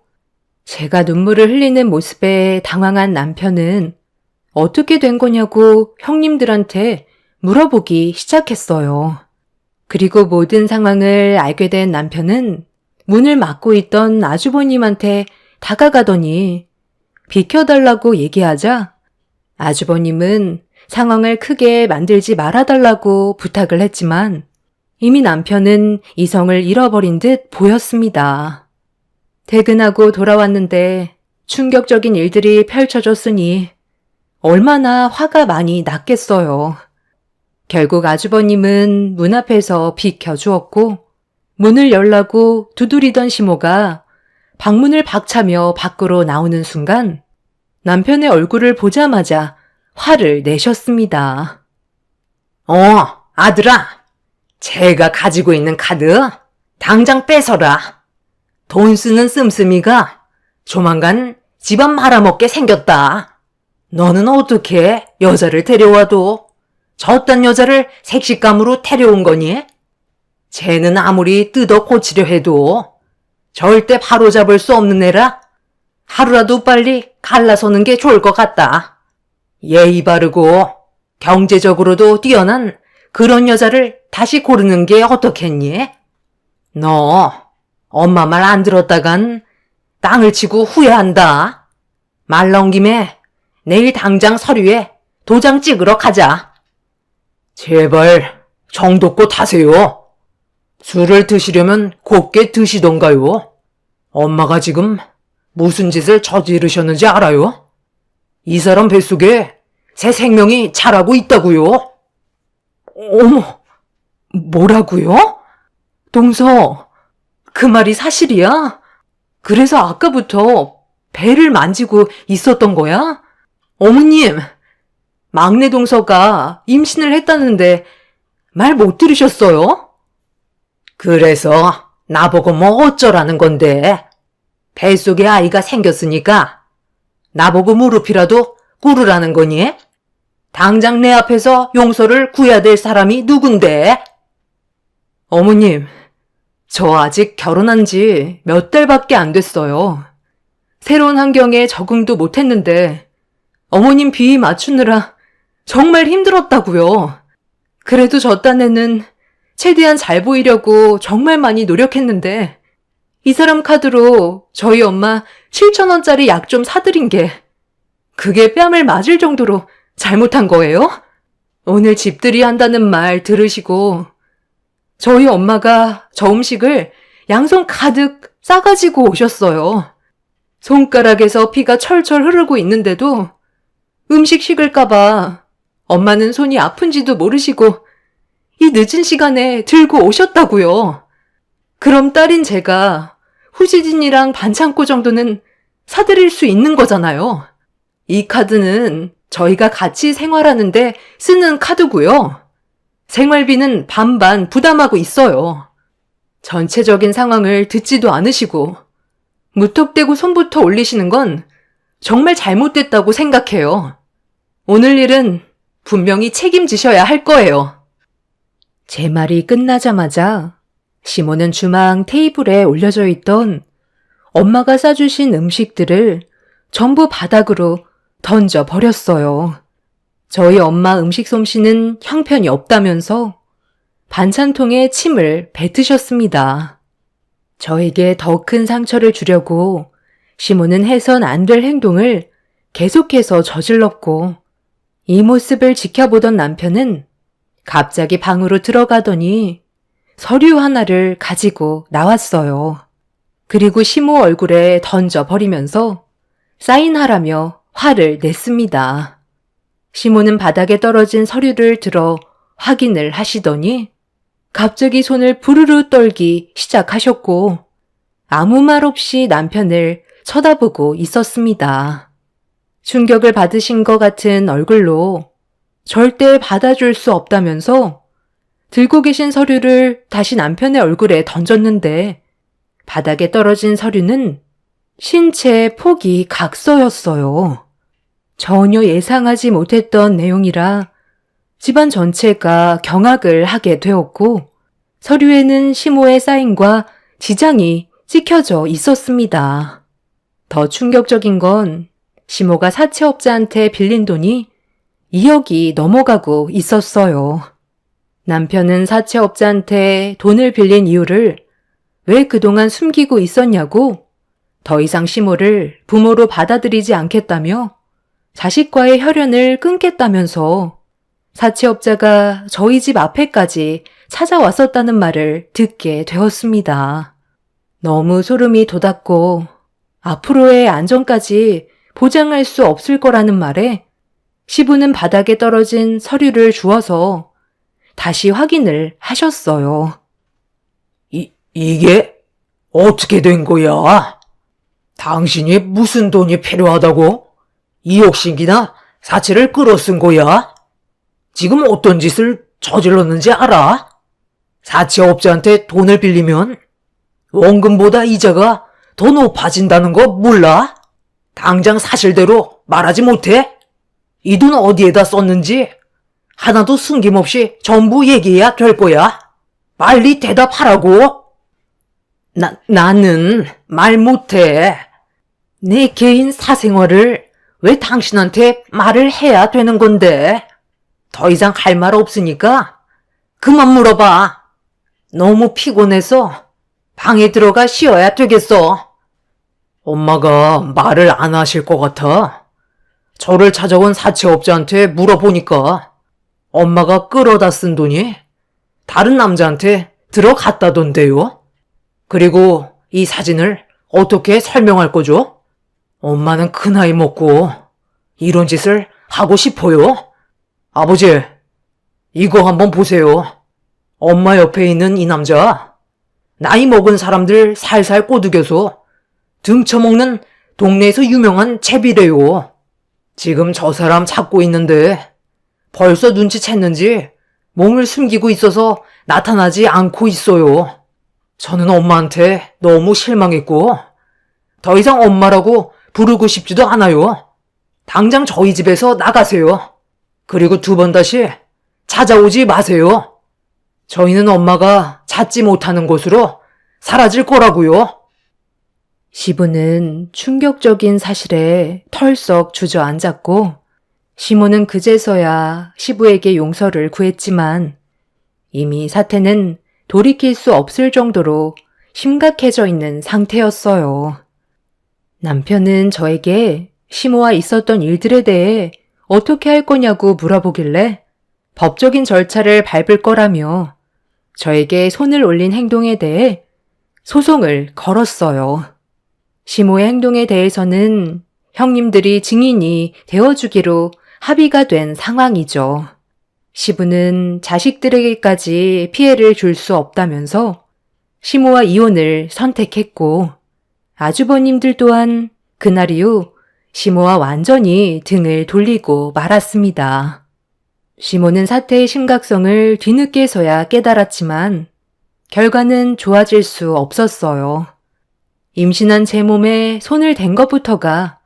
제가 눈물을 흘리는 모습에 당황한 남편은 어떻게 된 거냐고 형님들한테 물어보기 시작했어요. 그리고 모든 상황을 알게 된 남편은 문을 막고 있던 아주버님한테 다가가더니 비켜달라고 얘기하자 아주버님은 상황을 크게 만들지 말아달라고 부탁을 했지만 이미 남편은 이성을 잃어버린 듯 보였습니다. 퇴근하고 돌아왔는데 충격적인 일들이 펼쳐졌으니 얼마나 화가 많이 났겠어요. 결국 아주버님은 문 앞에서 비켜주었고 문을 열라고 두드리던 시모가 방문을 박차며 밖으로 나오는 순간 남편의 얼굴을 보자마자 화를 내셨습니다. 아들아, 제가 가지고 있는 카드 당장 뺏어라. 돈 쓰는 씀씀이가 조만간 집안 말아먹게 생겼다. 너는 어떻게 여자를 데려와도 저딴 여자를 색식감으로 데려온 거니? 쟤는 아무리 뜯어 고치려 해도 절대 바로잡을 수 없는 애라 하루라도 빨리 갈라서는 게 좋을 것 같다. 예의 바르고 경제적으로도 뛰어난 그런 여자를 다시 고르는 게 어떻겠니? 너 엄마 말 안 들었다간 땅을 치고 후회한다. 말 나온 김에 내일 당장 서류에 도장 찍으러 가자. 제발 정도껏 하세요. 술을 드시려면 곱게 드시던가요. 엄마가 지금 무슨 짓을 저지르셨는지 알아요? 이 사람 뱃속에 새 생명이 자라고 있다고요. 어머, 뭐라고요? 동서, 그 말이 사실이야? 그래서 아까부터 배를 만지고 있었던 거야? 어머님, 막내 동서가 임신을 했다는데 말 못 들으셨어요? 그래서 나보고 뭐 어쩌라는 건데. 뱃속에 아이가 생겼으니까 나보고 무릎이라도 꿇으라는 거니? 당장 내 앞에서 용서를 구해야 될 사람이 누군데? 어머님, 저 아직 결혼한 지 몇 달밖에 안 됐어요. 새로운 환경에 적응도 못했는데 어머님 비위 맞추느라 정말 힘들었다고요. 그래도 저 딴에는 최대한 잘 보이려고 정말 많이 노력했는데 이 사람 카드로 저희 엄마 7,000원짜리 약 좀 사드린 게 그게 뺨을 맞을 정도로 잘못한 거예요? 오늘 집들이 한다는 말 들으시고 저희 엄마가 저 음식을 양손 가득 싸가지고 오셨어요. 손가락에서 피가 철철 흐르고 있는데도 음식 식을까봐 엄마는 손이 아픈지도 모르시고 이 늦은 시간에 들고 오셨다고요. 그럼 딸인 제가 후지진이랑 반창고 정도는 사드릴 수 있는 거잖아요. 이 카드는 저희가 같이 생활하는데 쓰는 카드고요. 생활비는 반반 부담하고 있어요. 전체적인 상황을 듣지도 않으시고 무턱대고 손부터 올리시는 건 정말 잘못됐다고 생각해요. 오늘 일은 분명히 책임지셔야 할 거예요. 제 말이 끝나자마자 시모는 주방 테이블에 올려져 있던 엄마가 싸주신 음식들을 전부 바닥으로 던져버렸어요. 저희 엄마 음식 솜씨는 형편이 없다면서 반찬통에 침을 뱉으셨습니다. 저에게 더 큰 상처를 주려고 시모는 해선 안 될 행동을 계속해서 저질렀고 이 모습을 지켜보던 남편은 갑자기 방으로 들어가더니 서류 하나를 가지고 나왔어요. 그리고 시모 얼굴에 던져버리면서 사인하라며 화를 냈습니다. 시모는 바닥에 떨어진 서류를 들어 확인을 하시더니 갑자기 손을 부르르 떨기 시작하셨고 아무 말 없이 남편을 쳐다보고 있었습니다. 충격을 받으신 것 같은 얼굴로 절대 받아줄 수 없다면서 들고 계신 서류를 다시 남편의 얼굴에 던졌는데 바닥에 떨어진 서류는 신체 포기 각서였어요. 전혀 예상하지 못했던 내용이라 집안 전체가 경악을 하게 되었고 서류에는 시모의 사인과 지장이 찍혀져 있었습니다. 더 충격적인 건 시모가 사채업자한테 빌린 돈이 2억이 넘어가고 있었어요. 남편은 사채업자한테 돈을 빌린 이유를 왜 그동안 숨기고 있었냐고 더 이상 시모를 부모로 받아들이지 않겠다며 자식과의 혈연을 끊겠다면서 사채업자가 저희 집 앞에까지 찾아왔었다는 말을 듣게 되었습니다. 너무 소름이 돋았고 앞으로의 안전까지 보장할 수 없을 거라는 말에 시부는 바닥에 떨어진 서류를 주워서 다시 확인을 하셨어요. 이게 어떻게 된 거야? 당신이 무슨 돈이 필요하다고 2억씩이나 사채를 끌어쓴 거야? 지금 어떤 짓을 저질렀는지 알아? 사채업자한테 돈을 빌리면 원금보다 이자가 더 높아진다는 거 몰라? 당장 사실대로 말하지 못해? 이 돈 어디에다 썼는지 하나도 숨김없이 전부 얘기해야 될 거야. 빨리 대답하라고. 나는 말 못해. 내 개인 사생활을 왜 당신한테 말을 해야 되는 건데? 더 이상 할 말 없으니까 그만 물어봐. 너무 피곤해서 방에 들어가 쉬어야 되겠어. 엄마가 말을 안 하실 것 같아. 저를 찾아온 사채업자한테 물어보니까 엄마가 끌어다 쓴 돈이 다른 남자한테 들어갔다던데요. 그리고 이 사진을 어떻게 설명할 거죠? 엄마는 그 나이 먹고 이런 짓을 하고 싶어요? 아버지, 이거 한번 보세요. 엄마 옆에 있는 이 남자, 나이 먹은 사람들 살살 꼬드겨서 등쳐먹는 동네에서 유명한 제비래요. 지금 저 사람 찾고 있는데 벌써 눈치챘는지 몸을 숨기고 있어서 나타나지 않고 있어요. 저는 엄마한테 너무 실망했고 더 이상 엄마라고 부르고 싶지도 않아요. 당장 저희 집에서 나가세요. 그리고 두 번 다시 찾아오지 마세요. 저희는 엄마가 찾지 못하는 곳으로 사라질 거라고요. 시부는 충격적인 사실에 털썩 주저앉았고, 시모는 그제서야 시부에게 용서를 구했지만 이미 사태는 돌이킬 수 없을 정도로 심각해져 있는 상태였어요. 남편은 저에게 시모와 있었던 일들에 대해 어떻게 할 거냐고 물어보길래 법적인 절차를 밟을 거라며 저에게 손을 올린 행동에 대해 소송을 걸었어요. 시모의 행동에 대해서는 형님들이 증인이 되어주기로 합의가 된 상황이죠. 시부는 자식들에게까지 피해를 줄 수 없다면서 시모와 이혼을 선택했고, 아주버님들 또한 그날 이후 시모와 완전히 등을 돌리고 말았습니다. 시모는 사태의 심각성을 뒤늦게서야 깨달았지만 결과는 좋아질 수 없었어요. 임신한 제 몸에 손을 댄 것부터가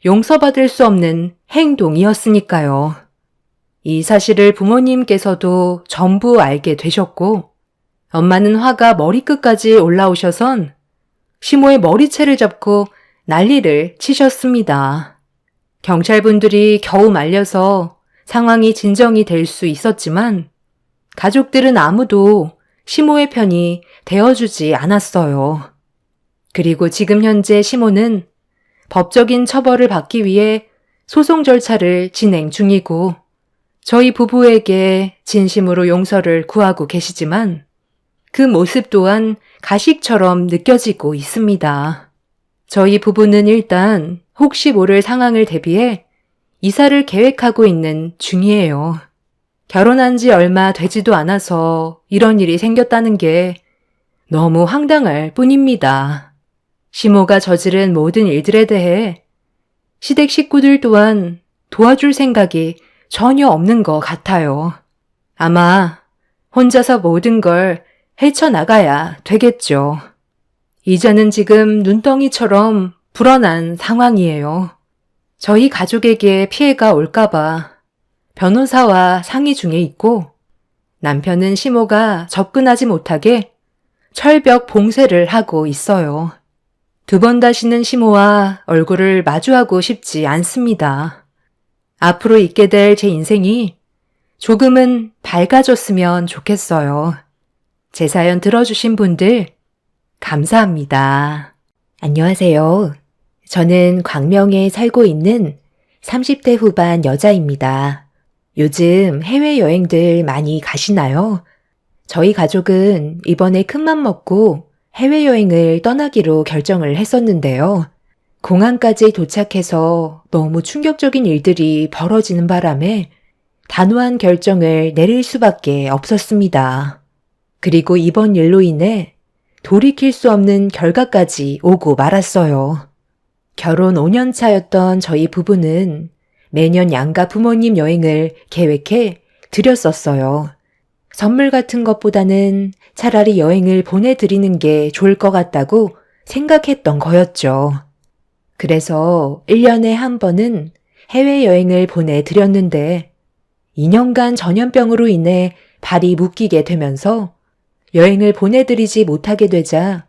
용서받을 수 없는 행동이었으니까요. 이 사실을 부모님께서도 전부 알게 되셨고, 엄마는 화가 머리끝까지 올라오셔선 시모의 머리채를 잡고 난리를 치셨습니다. 경찰분들이 겨우 말려서 상황이 진정이 될 수 있었지만 가족들은 아무도 시모의 편이 되어주지 않았어요. 그리고 지금 현재 시모는 법적인 처벌을 받기 위해 소송 절차를 진행 중이고 저희 부부에게 진심으로 용서를 구하고 계시지만 그 모습 또한 가식처럼 느껴지고 있습니다. 저희 부부는 일단 혹시 모를 상황을 대비해 이사를 계획하고 있는 중이에요. 결혼한 지 얼마 되지도 않아서 이런 일이 생겼다는 게 너무 황당할 뿐입니다. 시모가 저지른 모든 일들에 대해 시댁 식구들 또한 도와줄 생각이 전혀 없는 것 같아요. 아마 혼자서 모든 걸 헤쳐나가야 되겠죠. 이자는 지금 눈덩이처럼 불어난 상황이에요. 저희 가족에게 피해가 올까봐 변호사와 상의 중에 있고 남편은 시모가 접근하지 못하게 철벽 봉쇄를 하고 있어요. 두 번 다시는 시모와 얼굴을 마주하고 싶지 않습니다. 앞으로 있게 될 제 인생이 조금은 밝아졌으면 좋겠어요. 제 사연 들어주신 분들 감사합니다. 안녕하세요. 저는 광명에 살고 있는 30대 후반 여자입니다. 요즘 해외여행들 많이 가시나요? 저희 가족은 이번에 큰맘 먹고 해외여행을 떠나기로 결정을 했었는데요. 공항까지 도착해서 너무 충격적인 일들이 벌어지는 바람에 단호한 결정을 내릴 수밖에 없었습니다. 그리고 이번 일로 인해 돌이킬 수 없는 결과까지 오고 말았어요. 결혼 5년 차였던 저희 부부는 매년 양가 부모님 여행을 계획해 드렸었어요. 선물 같은 것보다는 차라리 여행을 보내드리는 게 좋을 것 같다고 생각했던 거였죠. 그래서 1년에 한 번은 해외여행을 보내드렸는데 2년간 전염병으로 인해 발이 묶이게 되면서 여행을 보내드리지 못하게 되자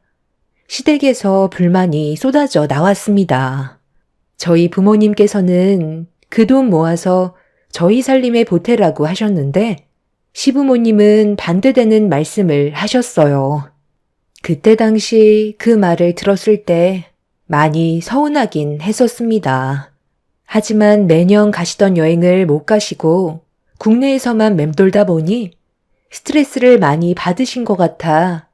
시댁에서 불만이 쏟아져 나왔습니다. 저희 부모님께서는 그 돈 모아서 저희 살림에 보태라고 하셨는데 시부모님은 반대되는 말씀을 하셨어요. 그때 당시 그 말을 들었을 때 많이 서운하긴 했었습니다. 하지만 매년 가시던 여행을 못 가시고 국내에서만 맴돌다 보니 스트레스를 많이 받으신 것 같아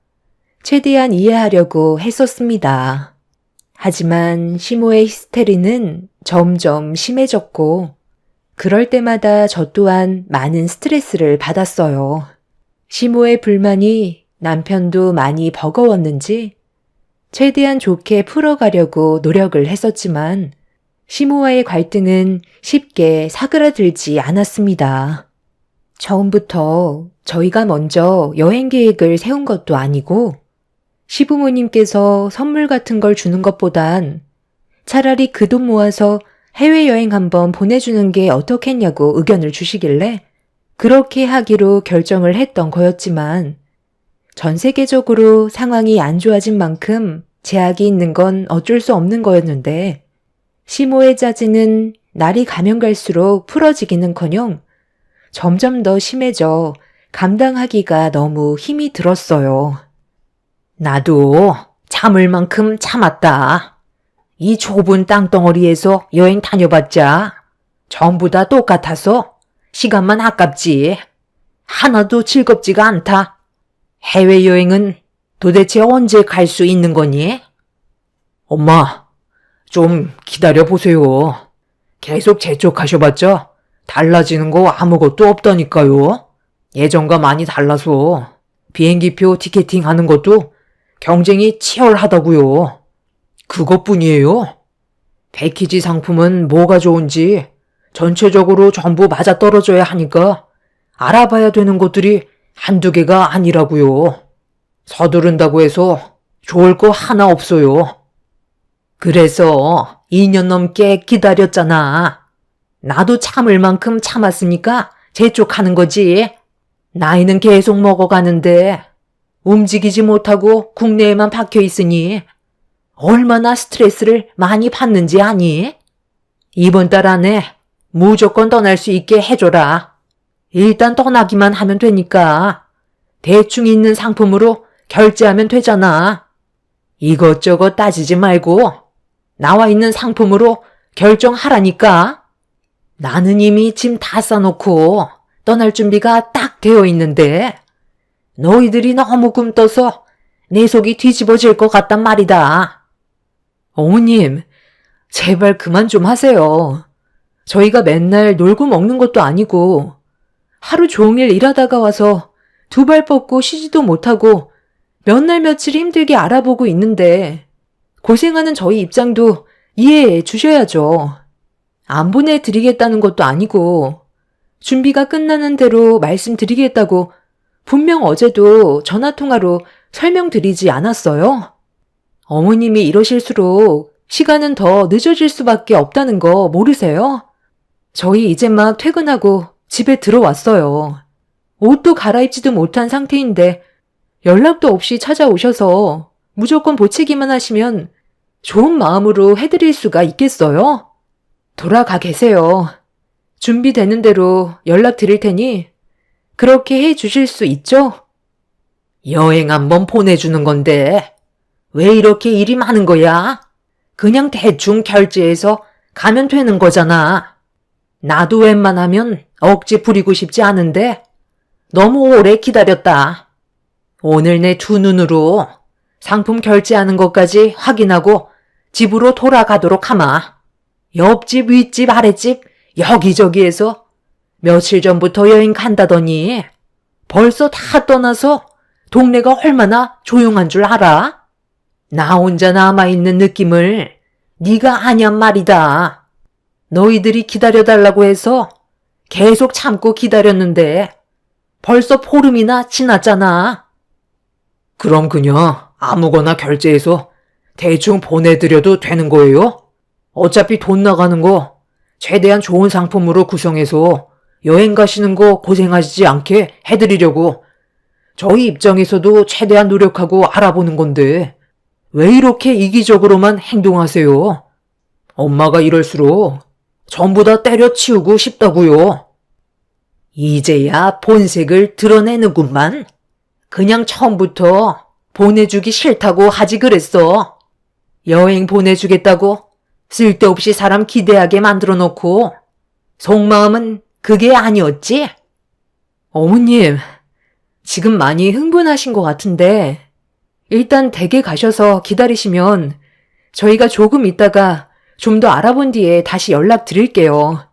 최대한 이해하려고 했었습니다. 하지만 시모의 히스테리는 점점 심해졌고 그럴 때마다 저 또한 많은 스트레스를 받았어요. 시모의 불만이 남편도 많이 버거웠는지 최대한 좋게 풀어가려고 노력을 했었지만 시모와의 갈등은 쉽게 사그라들지 않았습니다. 처음부터 저희가 먼저 여행 계획을 세운 것도 아니고 시부모님께서 선물 같은 걸 주는 것보단 차라리 그 돈 모아서 해외여행 한번 보내주는 게 어떻겠냐고 의견을 주시길래 그렇게 하기로 결정을 했던 거였지만 전 세계적으로 상황이 안 좋아진 만큼 제약이 있는 건 어쩔 수 없는 거였는데 시모의 짜증은 날이 가면 갈수록 풀어지기는커녕 점점 더 심해져 감당하기가 너무 힘이 들었어요. 나도 참을 만큼 참았다. 이 좁은 땅덩어리에서 여행 다녀봤자 전부 다 똑같아서 시간만 아깝지. 하나도 즐겁지가 않다. 해외여행은 도대체 언제 갈 수 있는 거니? 엄마, 좀 기다려보세요. 계속 재촉하셔봤자 달라지는 거 아무것도 없다니까요. 예전과 많이 달라서 비행기표 티켓팅 하는 것도 경쟁이 치열하다고요. 그것뿐이에요. 패키지 상품은 뭐가 좋은지 전체적으로 전부 맞아떨어져야 하니까 알아봐야 되는 것들이 한두 개가 아니라고요. 서두른다고 해서 좋을 거 하나 없어요. 그래서 2년 넘게 기다렸잖아. 나도 참을 만큼 참았으니까 재촉하는 거지. 나이는 계속 먹어가는데 움직이지 못하고 국내에만 박혀 있으니 얼마나 스트레스를 많이 받는지 아니? 이번 달 안에 무조건 떠날 수 있게 해줘라. 일단 떠나기만 하면 되니까 대충 있는 상품으로 결제하면 되잖아. 이것저것 따지지 말고 나와 있는 상품으로 결정하라니까. 나는 이미 짐 다 싸놓고 떠날 준비가 딱 되어 있는데 너희들이 너무 꿈떠서 내 속이 뒤집어질 것 같단 말이다. 어머님, 제발 그만 좀 하세요. 저희가 맨날 놀고 먹는 것도 아니고 하루 종일 일하다가 와서 두 발 뻗고 쉬지도 못하고 몇 날 며칠 힘들게 알아보고 있는데 고생하는 저희 입장도 이해해 주셔야죠. 안 보내드리겠다는 것도 아니고 준비가 끝나는 대로 말씀드리겠다고 분명 어제도 전화통화로 설명드리지 않았어요? 어머님이 이러실수록 시간은 더 늦어질 수밖에 없다는 거 모르세요? 저희 이제 막 퇴근하고 집에 들어왔어요. 옷도 갈아입지도 못한 상태인데 연락도 없이 찾아오셔서 무조건 보채기만 하시면 좋은 마음으로 해드릴 수가 있겠어요? 돌아가 계세요. 준비되는 대로 연락드릴 테니 그렇게 해 주실 수 있죠? 여행 한번 보내주는 건데 왜 이렇게 일이 많은 거야? 그냥 대충 결제해서 가면 되는 거잖아. 나도 웬만하면 억지 부리고 싶지 않은데 너무 오래 기다렸다. 오늘 내 두 눈으로 상품 결제하는 것까지 확인하고 집으로 돌아가도록 하마. 옆집, 윗집, 아랫집 여기저기에서 며칠 전부터 여행 간다더니 벌써 다 떠나서 동네가 얼마나 조용한 줄 알아? 나 혼자 남아있는 느낌을 네가 아냔 말이다. 너희들이 기다려달라고 해서 계속 참고 기다렸는데 벌써 보름이나 지났잖아. 그럼 그냥 아무거나 결제해서 대충 보내드려도 되는 거예요? 어차피 돈 나가는 거 최대한 좋은 상품으로 구성해서 여행 가시는 거 고생하시지 않게 해드리려고 저희 입장에서도 최대한 노력하고 알아보는 건데 왜 이렇게 이기적으로만 행동하세요? 엄마가 이럴수록 전부 다 때려치우고 싶다고요. 이제야 본색을 드러내는구만. 그냥 처음부터 보내주기 싫다고 하지 그랬어. 여행 보내주겠다고 쓸데없이 사람 기대하게 만들어 놓고 속마음은 그게 아니었지? 어머님, 지금 많이 흥분하신 것 같은데 일단 댁에 가셔서 기다리시면 저희가 조금 있다가 좀 더 알아본 뒤에 다시 연락드릴게요.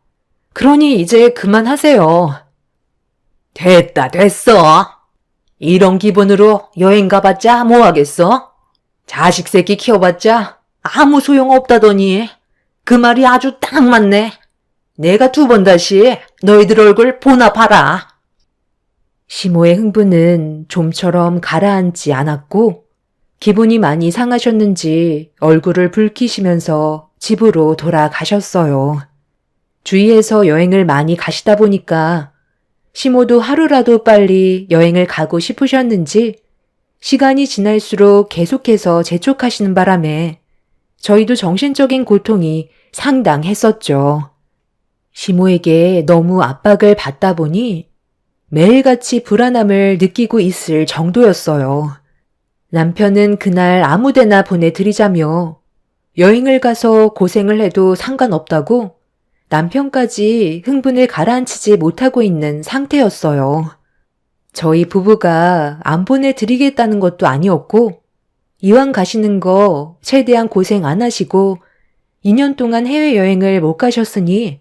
그러니 이제 그만하세요. 됐어. 이런 기분으로 여행 가봤자 뭐 하겠어? 자식 새끼 키워봤자 아무 소용 없다더니 그 말이 아주 딱 맞네. 내가 2번 다시 너희들 얼굴 보나 봐라. 시모의 흥분은 좀처럼 가라앉지 않았고 기분이 많이 상하셨는지 얼굴을 붉히시면서 집으로 돌아가셨어요. 주위에서 여행을 많이 가시다 보니까 시모도 하루라도 빨리 여행을 가고 싶으셨는지 시간이 지날수록 계속해서 재촉하시는 바람에 저희도 정신적인 고통이 상당했었죠. 시모에게 너무 압박을 받다 보니 매일같이 불안함을 느끼고 있을 정도였어요. 남편은 그날 아무데나 보내드리자며 여행을 가서 고생을 해도 상관없다고 남편까지 흥분을 가라앉히지 못하고 있는 상태였어요. 저희 부부가 안 보내드리겠다는 것도 아니었고 이왕 가시는 거 최대한 고생 안 하시고 2년 동안 해외여행을 못 가셨으니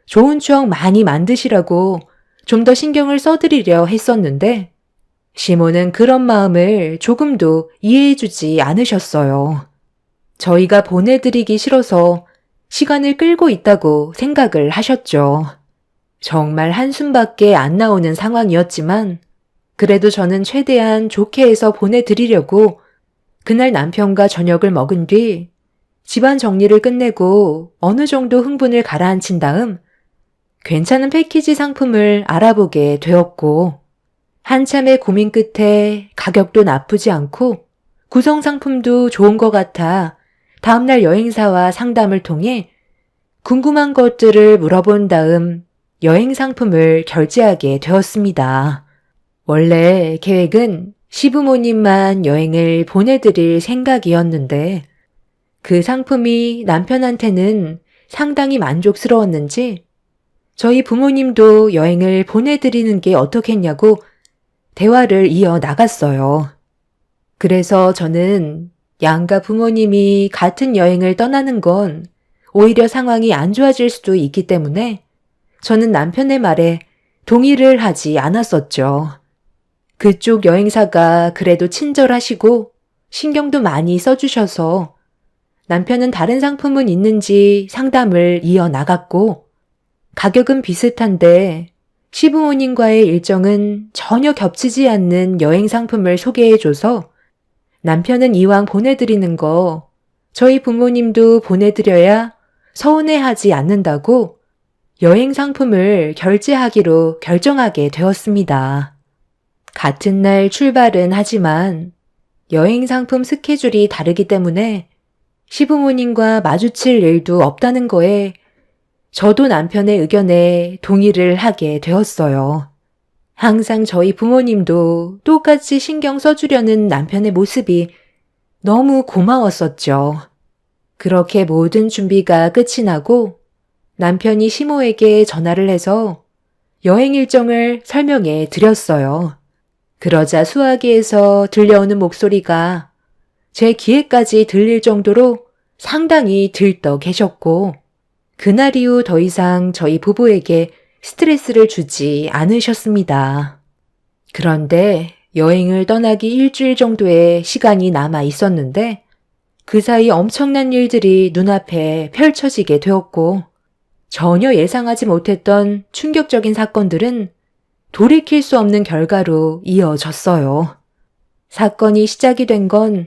좋은 추억 많이 만드시라고 좀 더 신경을 써드리려 했었는데 시모는 그런 마음을 조금도 이해해주지 않으셨어요. 저희가 보내드리기 싫어서 시간을 끌고 있다고 생각을 하셨죠. 정말 한숨밖에 안 나오는 상황이었지만 그래도 저는 최대한 좋게 해서 보내드리려고 그날 남편과 저녁을 먹은 뒤 집안 정리를 끝내고 어느 정도 흥분을 가라앉힌 다음 괜찮은 패키지 상품을 알아보게 되었고 한참의 고민 끝에 가격도 나쁘지 않고 구성 상품도 좋은 것 같아 다음날 여행사와 상담을 통해 궁금한 것들을 물어본 다음 여행 상품을 결제하게 되었습니다. 원래 계획은 시부모님만 여행을 보내드릴 생각이었는데 그 상품이 남편한테는 상당히 만족스러웠는지 저희 부모님도 여행을 보내드리는 게 어떻겠냐고 대화를 이어나갔어요. 그래서 저는 양가 부모님이 같은 여행을 떠나는 건 오히려 상황이 안 좋아질 수도 있기 때문에 저는 남편의 말에 동의를 하지 않았었죠. 그쪽 여행사가 그래도 친절하시고 신경도 많이 써주셔서 남편은 다른 상품은 있는지 상담을 이어나갔고 가격은 비슷한데 시부모님과의 일정은 전혀 겹치지 않는 여행 상품을 소개해줘서 남편은 이왕 보내드리는 거 저희 부모님도 보내드려야 서운해하지 않는다고 여행 상품을 결제하기로 결정하게 되었습니다. 같은 날 출발은 하지만 여행 상품 스케줄이 다르기 때문에 시부모님과 마주칠 일도 없다는 거에 저도 남편의 의견에 동의를 하게 되었어요. 항상 저희 부모님도 똑같이 신경 써주려는 남편의 모습이 너무 고마웠었죠. 그렇게 모든 준비가 끝이 나고 남편이 시모에게 전화를 해서 여행 일정을 설명해 드렸어요. 그러자 수화기에서 들려오는 목소리가 제 귀에까지 들릴 정도로 상당히 들떠 계셨고 그날 이후 더 이상 저희 부부에게 스트레스를 주지 않으셨습니다. 그런데 여행을 떠나기 일주일 정도의 시간이 남아 있었는데 그 사이 엄청난 일들이 눈앞에 펼쳐지게 되었고 전혀 예상하지 못했던 충격적인 사건들은 돌이킬 수 없는 결과로 이어졌어요. 사건이 시작이 된 건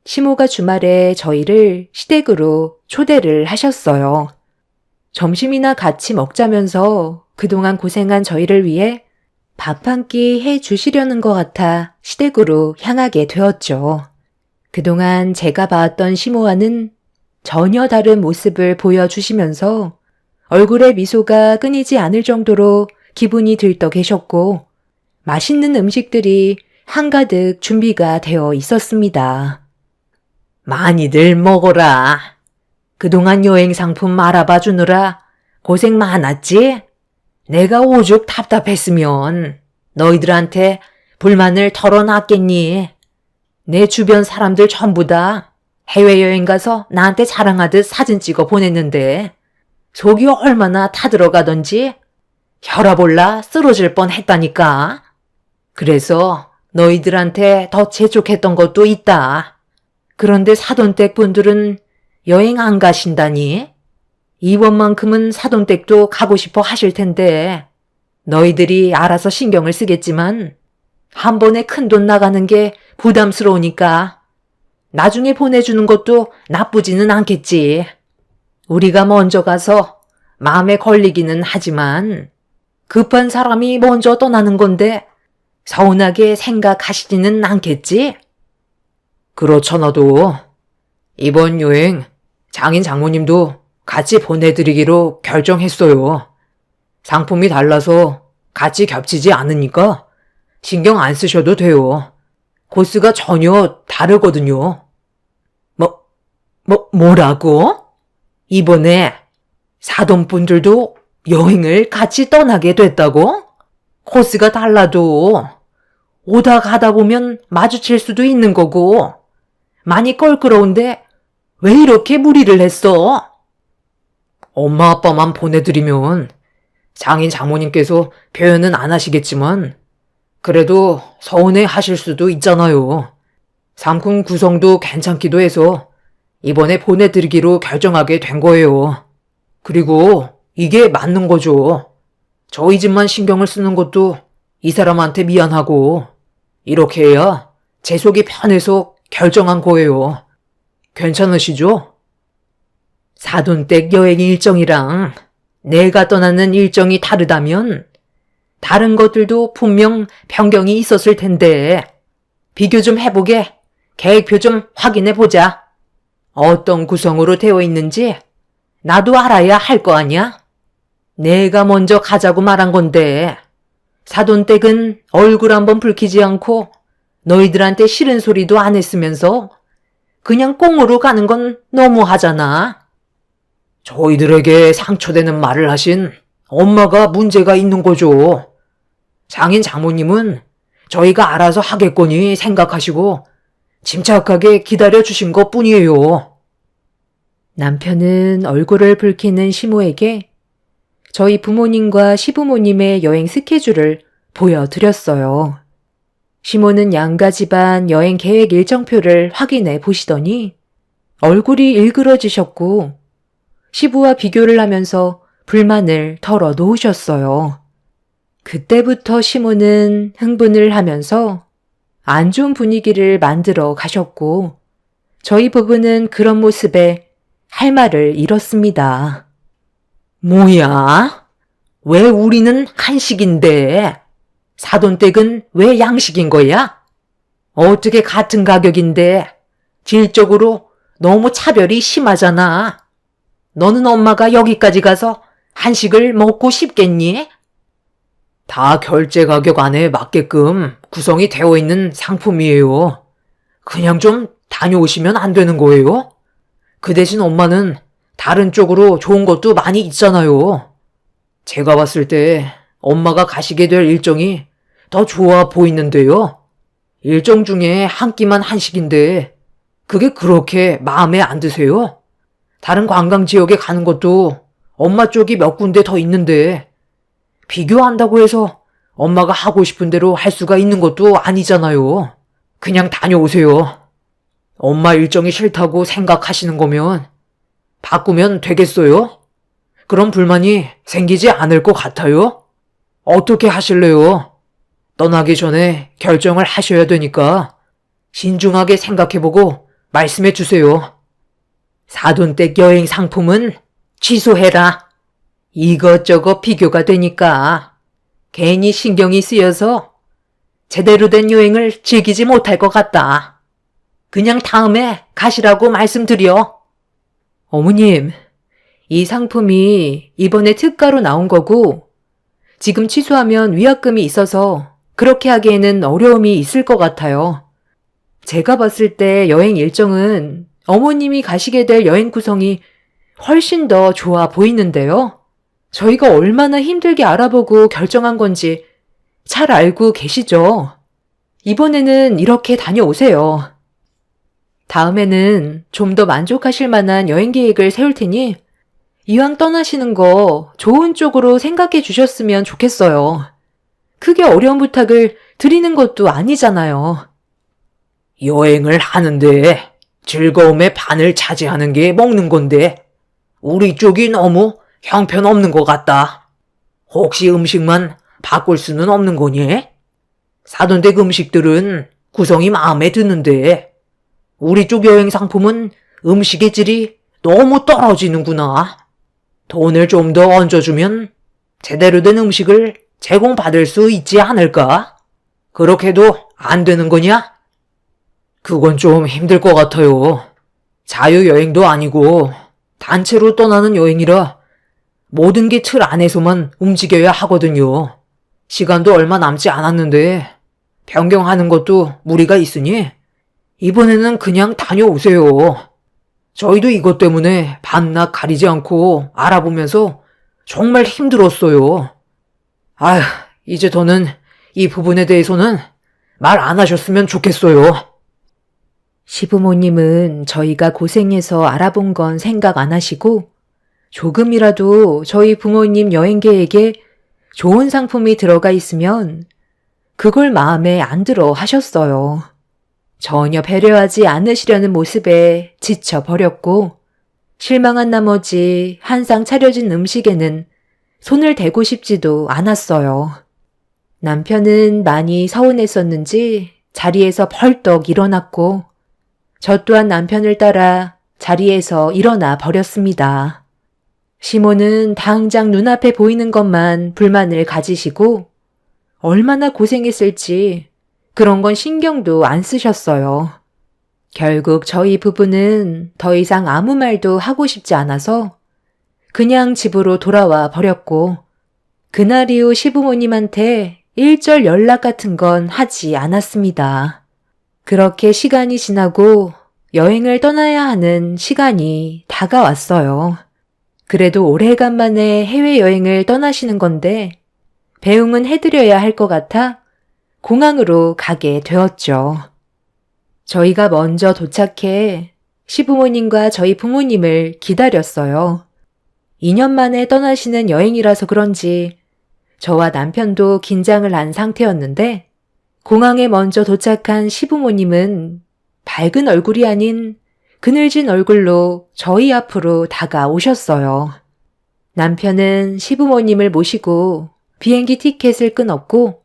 시모가 주말에 저희를 시댁으로 초대를 하셨어요. 점심이나 같이 먹자면서 그동안 고생한 저희를 위해 밥 한 끼 해 주시려는 것 같아 시댁으로 향하게 되었죠. 그동안 제가 봐왔던 시모와는 전혀 다른 모습을 보여주시면서 얼굴에 미소가 끊이지 않을 정도로 기분이 들떠 계셨고 맛있는 음식들이 한가득 준비가 되어 있었습니다. 많이들 먹어라. 그동안 여행 상품 알아봐 주느라 고생 많았지? 내가 오죽 답답했으면 너희들한테 불만을 털어놨겠니? 내 주변 사람들 전부 다 해외여행 가서 나한테 자랑하듯 사진 찍어 보냈는데 속이 얼마나 타들어가던지 혈압 올라 쓰러질 뻔했다니까. 그래서 너희들한테 더 재촉했던 것도 있다. 그런데 사돈댁 분들은 여행 안 가신다니? 이번만큼은 사돈댁도 가고 싶어 하실 텐데 너희들이 알아서 신경을 쓰겠지만 한 번에 큰돈 나가는 게 부담스러우니까 나중에 보내주는 것도 나쁘지는 않겠지. 우리가 먼저 가서 마음에 걸리기는 하지만 급한 사람이 먼저 떠나는 건데 서운하게 생각하시지는 않겠지? 그렇잖아도 이번 여행 장인 장모님도 같이 보내드리기로 결정했어요. 상품이 달라서 같이 겹치지 않으니까 신경 안 쓰셔도 돼요. 코스가 전혀 다르거든요. 뭐라고? 이번에 사돈분들도 여행을 같이 떠나게 됐다고? 코스가 달라도 오다 가다 보면 마주칠 수도 있는 거고 많이 껄끄러운데 왜 이렇게 무리를 했어? 엄마 아빠만 보내드리면 장인 장모님께서 표현은 안 하시겠지만 그래도 서운해 하실 수도 있잖아요. 상품 구성도 괜찮기도 해서 이번에 보내드리기로 결정하게 된 거예요. 그리고 이게 맞는 거죠. 저희 집만 신경을 쓰는 것도 이 사람한테 미안하고 이렇게 해야 제 속이 편해서 결정한 거예요. 괜찮으시죠? 사돈댁 여행 일정이랑 내가 떠나는 일정이 다르다면 다른 것들도 분명 변경이 있었을 텐데 비교 좀 해보게 계획표 좀 확인해 보자. 어떤 구성으로 되어 있는지 나도 알아야 할 거 아니야? 내가 먼저 가자고 말한 건데 사돈댁은 얼굴 한번 붉히지 않고 너희들한테 싫은 소리도 안 했으면서 그냥 꽁으로 가는 건 너무하잖아. 저희들에게 상처되는 말을 하신 엄마가 문제가 있는 거죠. 장인 장모님은 저희가 알아서 하겠거니 생각하시고 침착하게 기다려주신 것 뿐이에요. 남편은 얼굴을 붉히는 시모에게 저희 부모님과 시부모님의 여행 스케줄을 보여드렸어요. 시모는 양가 집안 여행 계획 일정표를 확인해 보시더니 얼굴이 일그러지셨고 시부와 비교를 하면서 불만을 털어 놓으셨어요. 그때부터 시모는 흥분을 하면서 안 좋은 분위기를 만들어 가셨고 저희 부부는 그런 모습에 할 말을 잃었습니다. 뭐야? 왜 우리는 한식인데 사돈댁은 왜 양식인 거야? 어떻게 같은 가격인데 질적으로 너무 차별이 심하잖아. 너는 엄마가 여기까지 가서 한식을 먹고 싶겠니? 다 결제 가격 안에 맞게끔 구성이 되어 있는 상품이에요. 그냥 좀 다녀오시면 안 되는 거예요? 그 대신 엄마는 다른 쪽으로 좋은 것도 많이 있잖아요. 제가 봤을 때 엄마가 가시게 될 일정이 더 좋아 보이는데요. 일정 중에 한 끼만 한식인데 그게 그렇게 마음에 안 드세요? 다른 관광 지역에 가는 것도 엄마 쪽이 몇 군데 더 있는데 비교한다고 해서 엄마가 하고 싶은 대로 할 수가 있는 것도 아니잖아요. 그냥 다녀오세요. 엄마 일정이 싫다고 생각하시는 거면 바꾸면 되겠어요? 그런 불만이 생기지 않을 것 같아요? 어떻게 하실래요? 떠나기 전에 결정을 하셔야 되니까 신중하게 생각해보고 말씀해 주세요. 사돈댁 여행 상품은 취소해라. 이것저것 비교가 되니까 괜히 신경이 쓰여서 제대로 된 여행을 즐기지 못할 것 같다. 그냥 다음에 가시라고 말씀드려. 어머님, 이 상품이 이번에 특가로 나온 거고 지금 취소하면 위약금이 있어서 그렇게 하기에는 어려움이 있을 것 같아요. 제가 봤을 때 여행 일정은 어머님이 가시게 될 여행 구성이 훨씬 더 좋아 보이는데요. 저희가 얼마나 힘들게 알아보고 결정한 건지 잘 알고 계시죠? 이번에는 이렇게 다녀오세요. 다음에는 좀 더 만족하실 만한 여행 계획을 세울 테니 이왕 떠나시는 거 좋은 쪽으로 생각해 주셨으면 좋겠어요. 크게 어려운 부탁을 드리는 것도 아니잖아요. 여행을 하는데 즐거움의 반을 차지하는 게 먹는 건데 우리 쪽이 너무 형편없는 것 같다. 혹시 음식만 바꿀 수는 없는 거니? 사돈 댁 음식들은 구성이 마음에 드는데 우리 쪽 여행 상품은 음식의 질이 너무 떨어지는구나. 돈을 좀 더 얹어주면 제대로 된 음식을 제공받을 수 있지 않을까? 그렇게도 안 되는 거냐? 그건 좀 힘들 것 같아요. 자유여행도 아니고 단체로 떠나는 여행이라 모든 게 틀 안에서만 움직여야 하거든요. 시간도 얼마 남지 않았는데 변경하는 것도 무리가 있으니 이번에는 그냥 다녀오세요. 저희도 이것 때문에 밤낮 가리지 않고 알아보면서 정말 힘들었어요. 아휴, 이제 더는 이 부분에 대해서는 말 안 하셨으면 좋겠어요. 시부모님은 저희가 고생해서 알아본 건 생각 안 하시고 조금이라도 저희 부모님 여행 계획에 좋은 상품이 들어가 있으면 그걸 마음에 안 들어 하셨어요. 전혀 배려하지 않으시려는 모습에 지쳐버렸고 실망한 나머지 한상 차려진 음식에는 손을 대고 싶지도 않았어요. 남편은 많이 서운했었는지 자리에서 벌떡 일어났고 저 또한 남편을 따라 자리에서 일어나 버렸습니다. 시모는 당장 눈앞에 보이는 것만 불만을 가지시고 얼마나 고생했을지 그런 건 신경도 안 쓰셨어요. 결국 저희 부부는 더 이상 아무 말도 하고 싶지 않아서 그냥 집으로 돌아와 버렸고 그날 이후 시부모님한테 일절 연락 같은 건 하지 않았습니다. 그렇게 시간이 지나고 여행을 떠나야 하는 시간이 다가왔어요. 그래도 오래간만에 해외여행을 떠나시는 건데 배웅은 해드려야 할 것 같아 공항으로 가게 되었죠. 저희가 먼저 도착해 시부모님과 저희 부모님을 기다렸어요. 2년 만에 떠나시는 여행이라서 그런지 저와 남편도 긴장을 한 상태였는데 공항에 먼저 도착한 시부모님은 밝은 얼굴이 아닌 그늘진 얼굴로 저희 앞으로 다가오셨어요. 남편은 시부모님을 모시고 비행기 티켓을 끊었고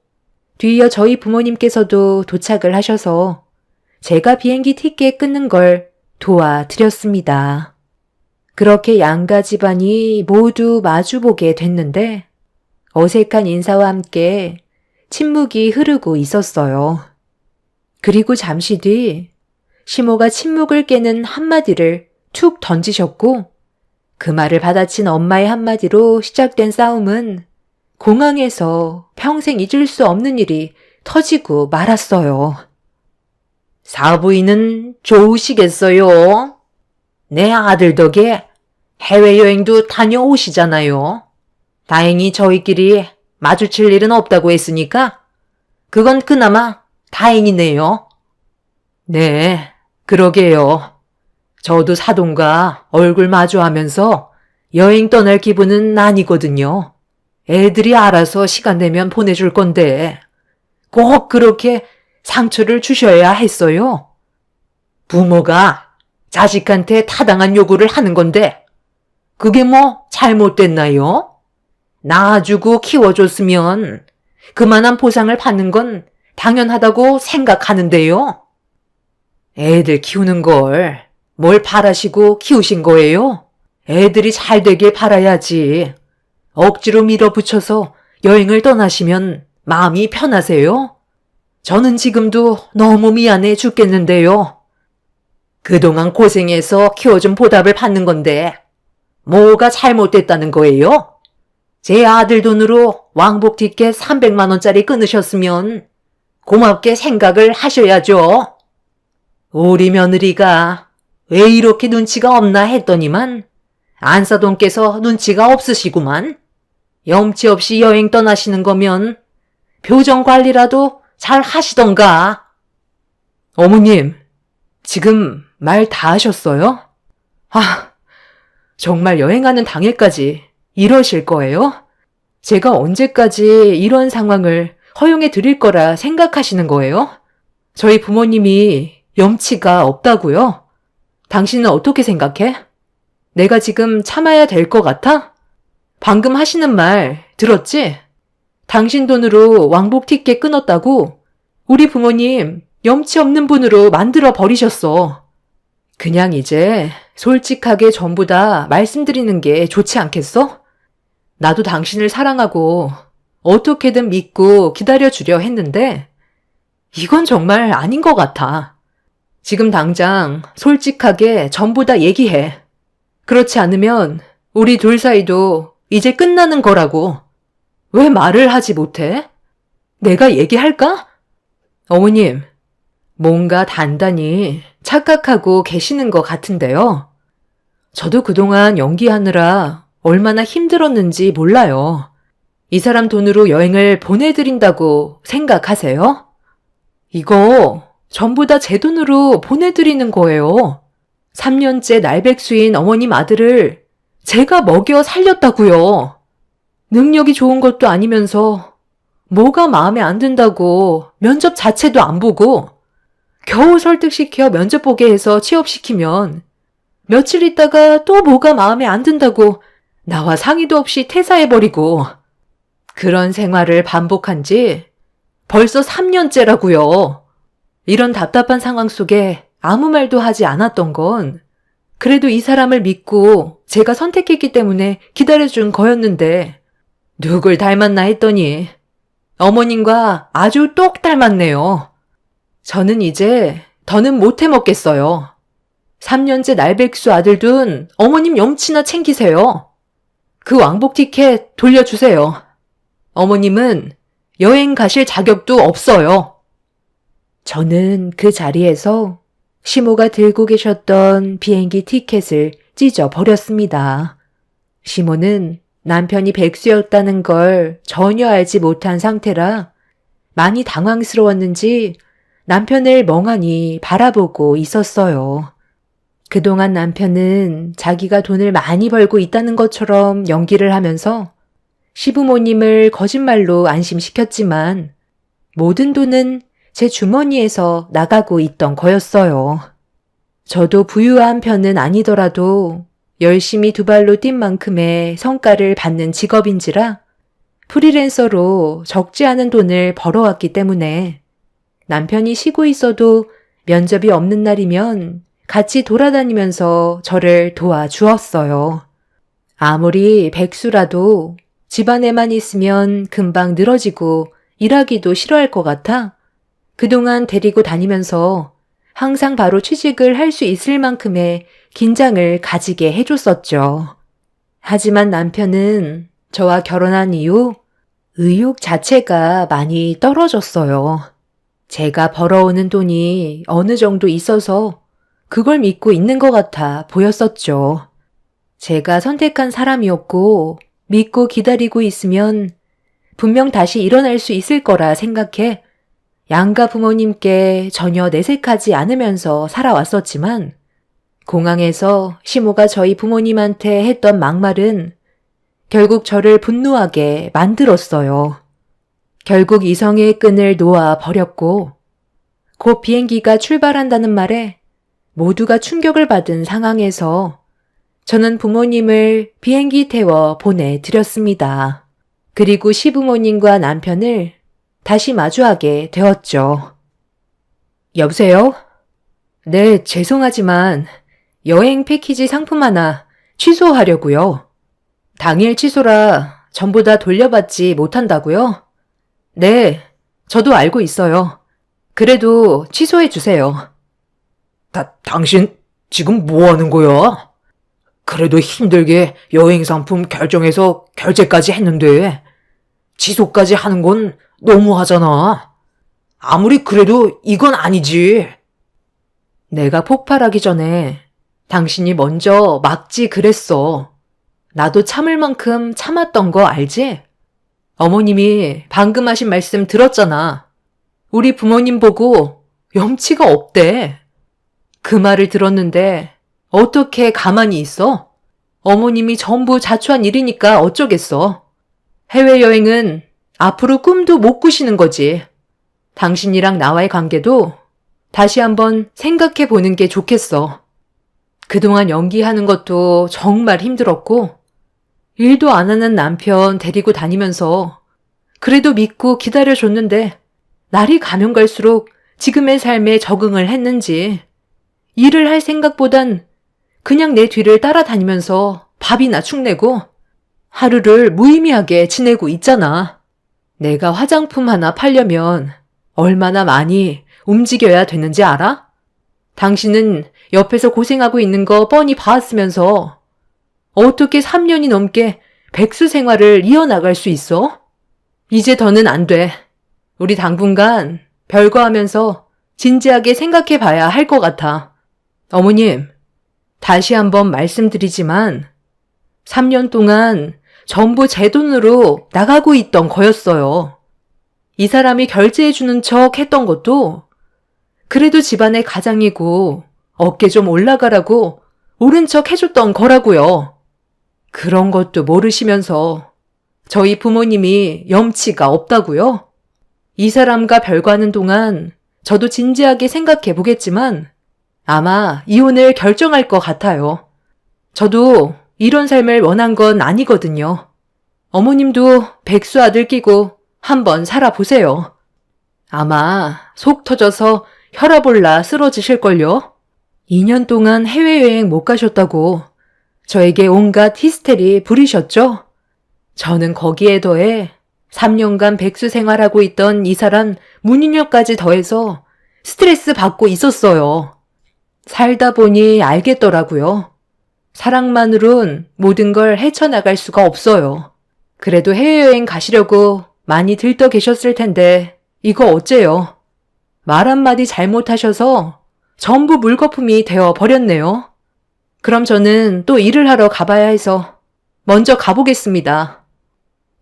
뒤이어 저희 부모님께서도 도착을 하셔서 제가 비행기 티켓 끊는 걸 도와드렸습니다. 그렇게 양가 집안이 모두 마주보게 됐는데 어색한 인사와 함께 침묵이 흐르고 있었어요. 그리고 잠시 뒤 시모가 침묵을 깨는 한마디를 툭 던지셨고 그 말을 받아친 엄마의 한마디로 시작된 싸움은 공항에서 평생 잊을 수 없는 일이 터지고 말았어요. 사부인은 좋으시겠어요? 내 아들 덕에 해외여행도 다녀오시잖아요. 다행히 저희끼리 마주칠 일은 없다고 했으니까 그건 그나마 다행이네요. 네, 그러게요. 저도 사돈과 얼굴 마주하면서 여행 떠날 기분은 아니거든요. 애들이 알아서 시간 되면 보내줄 건데 꼭 그렇게 상처를 주셔야 했어요. 부모가 자식한테 타당한 요구를 하는 건데 그게 뭐 잘못됐나요? 낳아주고 키워줬으면 그만한 보상을 받는 건 당연하다고 생각하는데요. 애들 키우는 걸 뭘 바라시고 키우신 거예요? 애들이 잘 되길 바라야지. 억지로 밀어붙여서 여행을 떠나시면 마음이 편하세요? 저는 지금도 너무 미안해 죽겠는데요. 그동안 고생해서 키워준 보답을 받는 건데 뭐가 잘못됐다는 거예요? 제 아들 돈으로 왕복 티켓 300만 원짜리 끊으셨으면 고맙게 생각을 하셔야죠. 우리 며느리가 왜 이렇게 눈치가 없나 했더니만 안사돈께서 눈치가 없으시구만. 염치 없이 여행 떠나시는 거면 표정 관리라도 잘 하시던가. 어머님, 지금 말 다 하셨어요? 아, 정말 여행하는 당일까지 이러실 거예요? 제가 언제까지 이런 상황을 허용해 드릴 거라 생각하시는 거예요? 저희 부모님이 염치가 없다고요? 당신은 어떻게 생각해? 내가 지금 참아야 될 것 같아? 방금 하시는 말 들었지? 당신 돈으로 왕복 티켓 끊었다고 우리 부모님 염치 없는 분으로 만들어 버리셨어. 그냥 이제 솔직하게 전부 다 말씀드리는 게 좋지 않겠어? 나도 당신을 사랑하고 어떻게든 믿고 기다려주려 했는데 이건 정말 아닌 것 같아. 지금 당장 솔직하게 전부 다 얘기해. 그렇지 않으면 우리 둘 사이도 이제 끝나는 거라고. 왜 말을 하지 못해? 내가 얘기할까? 어머님, 뭔가 단단히 착각하고 계시는 것 같은데요. 저도 그동안 연기하느라 얼마나 힘들었는지 몰라요. 이 사람 돈으로 여행을 보내드린다고 생각하세요? 이거 전부 다 제 돈으로 보내드리는 거예요. 3년째 날백수인 어머님 아들을 제가 먹여 살렸다고요. 능력이 좋은 것도 아니면서 뭐가 마음에 안 든다고 면접 자체도 안 보고 겨우 설득시켜 면접 보게 해서 취업시키면 며칠 있다가 또 뭐가 마음에 안 든다고 나와 상의도 없이 퇴사해버리고 그런 생활을 반복한 지 벌써 3년째라고요. 이런 답답한 상황 속에 아무 말도 하지 않았던 건 그래도 이 사람을 믿고 제가 선택했기 때문에 기다려준 거였는데 누굴 닮았나 했더니 어머님과 아주 똑 닮았네요. 저는 이제 더는 못 해먹겠어요. 3년째 날백수 아들 둔 어머님 염치나 챙기세요. 그 왕복 티켓 돌려주세요. 어머님은 여행 가실 자격도 없어요. 저는 그 자리에서 시모가 들고 계셨던 비행기 티켓을 찢어버렸습니다. 시모는 남편이 백수였다는 걸 전혀 알지 못한 상태라 많이 당황스러웠는지 남편을 멍하니 바라보고 있었어요. 그동안 남편은 자기가 돈을 많이 벌고 있다는 것처럼 연기를 하면서 시부모님을 거짓말로 안심시켰지만 모든 돈은 제 주머니에서 나가고 있던 거였어요. 저도 부유한 편은 아니더라도 열심히 두 발로 뛴 만큼의 성과를 받는 직업인지라 프리랜서로 적지 않은 돈을 벌어왔기 때문에 남편이 쉬고 있어도 면접이 없는 날이면 같이 돌아다니면서 저를 도와주었어요. 아무리 백수라도 집안에만 있으면 금방 늘어지고 일하기도 싫어할 것 같아 그동안 데리고 다니면서 항상 바로 취직을 할 수 있을 만큼의 긴장을 가지게 해줬었죠. 하지만 남편은 저와 결혼한 이후 의욕 자체가 많이 떨어졌어요. 제가 벌어오는 돈이 어느 정도 있어서 그걸 믿고 있는 것 같아 보였었죠. 제가 선택한 사람이었고 믿고 기다리고 있으면 분명 다시 일어날 수 있을 거라 생각해 양가 부모님께 전혀 내색하지 않으면서 살아왔었지만 공항에서 시모가 저희 부모님한테 했던 막말은 결국 저를 분노하게 만들었어요. 결국 이성의 끈을 놓아 버렸고 곧 비행기가 출발한다는 말에 모두가 충격을 받은 상황에서 저는 부모님을 비행기 태워 보내드렸습니다. 그리고 시부모님과 남편을 다시 마주하게 되었죠. 여보세요? 네, 죄송하지만 여행 패키지 상품 하나 취소하려고요. 당일 취소라 전부 다 돌려받지 못한다고요? 네, 저도 알고 있어요. 그래도 취소해 주세요. 당신 지금 뭐 하는 거야? 그래도 힘들게 여행 상품 결정해서 결제까지 했는데 취소까지 하는 건 너무하잖아. 아무리 그래도 이건 아니지. 내가 폭발하기 전에 당신이 먼저 막지 그랬어. 나도 참을 만큼 참았던 거 알지? 어머님이 방금 하신 말씀 들었잖아. 우리 부모님 보고 염치가 없대. 그 말을 들었는데 어떻게 가만히 있어? 어머님이 전부 자초한 일이니까 어쩌겠어. 해외여행은 앞으로 꿈도 못 꾸시는 거지. 당신이랑 나와의 관계도 다시 한번 생각해 보는 게 좋겠어. 그동안 연기하는 것도 정말 힘들었고, 일도 안 하는 남편 데리고 다니면서 그래도 믿고 기다려줬는데 날이 가면 갈수록 지금의 삶에 적응을 했는지 일을 할 생각보단 그냥 내 뒤를 따라다니면서 밥이나 축내고 하루를 무의미하게 지내고 있잖아. 내가 화장품 하나 팔려면 얼마나 많이 움직여야 되는지 알아? 당신은 옆에서 고생하고 있는 거 뻔히 봐왔으면서 어떻게 3년이 넘게 백수 생활을 이어나갈 수 있어? 이제 더는 안 돼. 우리 당분간 별거 하면서 진지하게 생각해 봐야 할 것 같아. 어머님, 다시 한번 말씀드리지만 3년 동안 전부 제 돈으로 나가고 있던 거였어요. 이 사람이 결제해주는 척 했던 것도 그래도 집안의 가장이고 어깨 좀 올라가라고 옳은 척 해줬던 거라고요. 그런 것도 모르시면서 저희 부모님이 염치가 없다고요? 이 사람과 별거하는 동안 저도 진지하게 생각해 보겠지만 아마 이혼을 결정할 것 같아요. 저도 이런 삶을 원한 건 아니거든요. 어머님도 백수 아들 끼고 한번 살아보세요. 아마 속 터져서 혈압 올라 쓰러지실걸요? 2년 동안 해외여행 못 가셨다고 저에게 온갖 히스테리 부리셨죠? 저는 거기에 더해 3년간 백수 생활하고 있던 이 사람 문인력까지 더해서 스트레스 받고 있었어요. 살다 보니 알겠더라고요. 사랑만으론 모든 걸 헤쳐나갈 수가 없어요. 그래도 해외여행 가시려고 많이 들떠 계셨을 텐데 이거 어째요? 말 한마디 잘못하셔서 전부 물거품이 되어 버렸네요. 그럼 저는 또 일을 하러 가봐야 해서 먼저 가보겠습니다.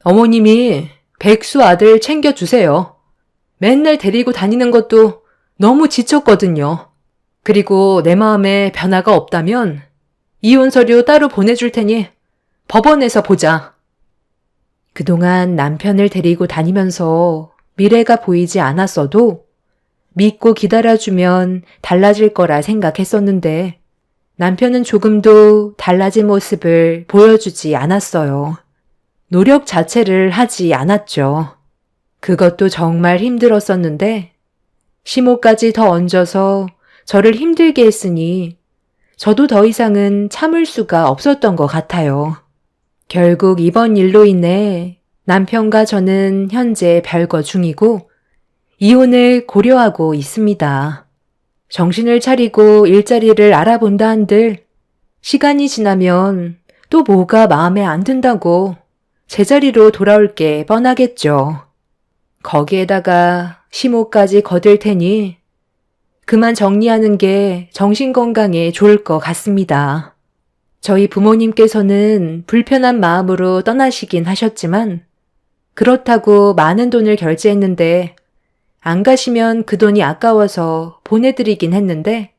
어머님이 백수 아들 챙겨주세요. 맨날 데리고 다니는 것도 너무 지쳤거든요. 그리고 내 마음에 변화가 없다면 이혼 서류 따로 보내줄 테니 법원에서 보자. 그동안 남편을 데리고 다니면서 미래가 보이지 않았어도 믿고 기다려주면 달라질 거라 생각했었는데 남편은 조금도 달라진 모습을 보여주지 않았어요. 노력 자체를 하지 않았죠. 그것도 정말 힘들었었는데 시모까지 더 얹어서 저를 힘들게 했으니 저도 더 이상은 참을 수가 없었던 것 같아요. 결국 이번 일로 인해 남편과 저는 현재 별거 중이고 이혼을 고려하고 있습니다. 정신을 차리고 일자리를 알아본다 한들 시간이 지나면 또 뭐가 마음에 안 든다고 제자리로 돌아올 게 뻔하겠죠. 거기에다가 시모까지 거들 테니 그만 정리하는 게 정신건강에 좋을 것 같습니다. 저희 부모님께서는 불편한 마음으로 떠나시긴 하셨지만 그렇다고 많은 돈을 결제했는데 안 가시면 그 돈이 아까워서 보내드리긴 했는데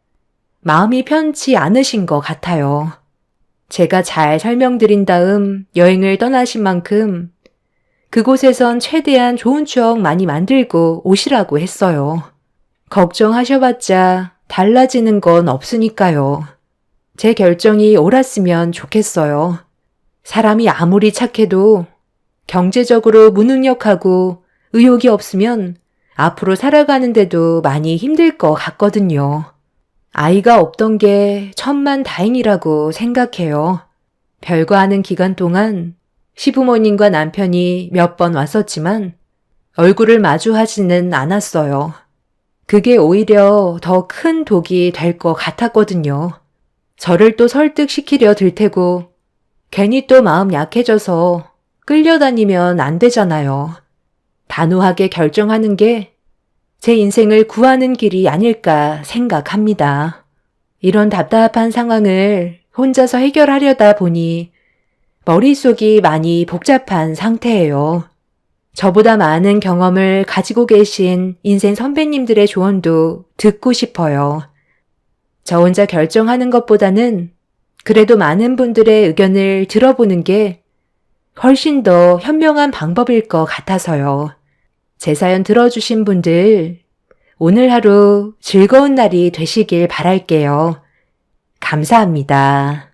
마음이 편치 않으신 것 같아요. 제가 잘 설명드린 다음 여행을 떠나신 만큼 그곳에선 최대한 좋은 추억 많이 만들고 오시라고 했어요. 걱정하셔봤자 달라지는 건 없으니까요. 제 결정이 옳았으면 좋겠어요. 사람이 아무리 착해도 경제적으로 무능력하고 의욕이 없으면 앞으로 살아가는데도 많이 힘들 것 같거든요. 아이가 없던 게 천만다행이라고 생각해요. 별거 하는 기간 동안 시부모님과 남편이 몇 번 왔었지만 얼굴을 마주하지는 않았어요. 그게 오히려 더 큰 독이 될 것 같았거든요. 저를 또 설득시키려 들 테고 괜히 또 마음 약해져서 끌려다니면 안 되잖아요. 단호하게 결정하는 게 제 인생을 구하는 길이 아닐까 생각합니다. 이런 답답한 상황을 혼자서 해결하려다 보니 머릿속이 많이 복잡한 상태예요. 저보다 많은 경험을 가지고 계신 인생 선배님들의 조언도 듣고 싶어요. 저 혼자 결정하는 것보다는 그래도 많은 분들의 의견을 들어보는 게 훨씬 더 현명한 방법일 것 같아서요. 제 사연 들어주신 분들, 오늘 하루 즐거운 날이 되시길 바랄게요. 감사합니다.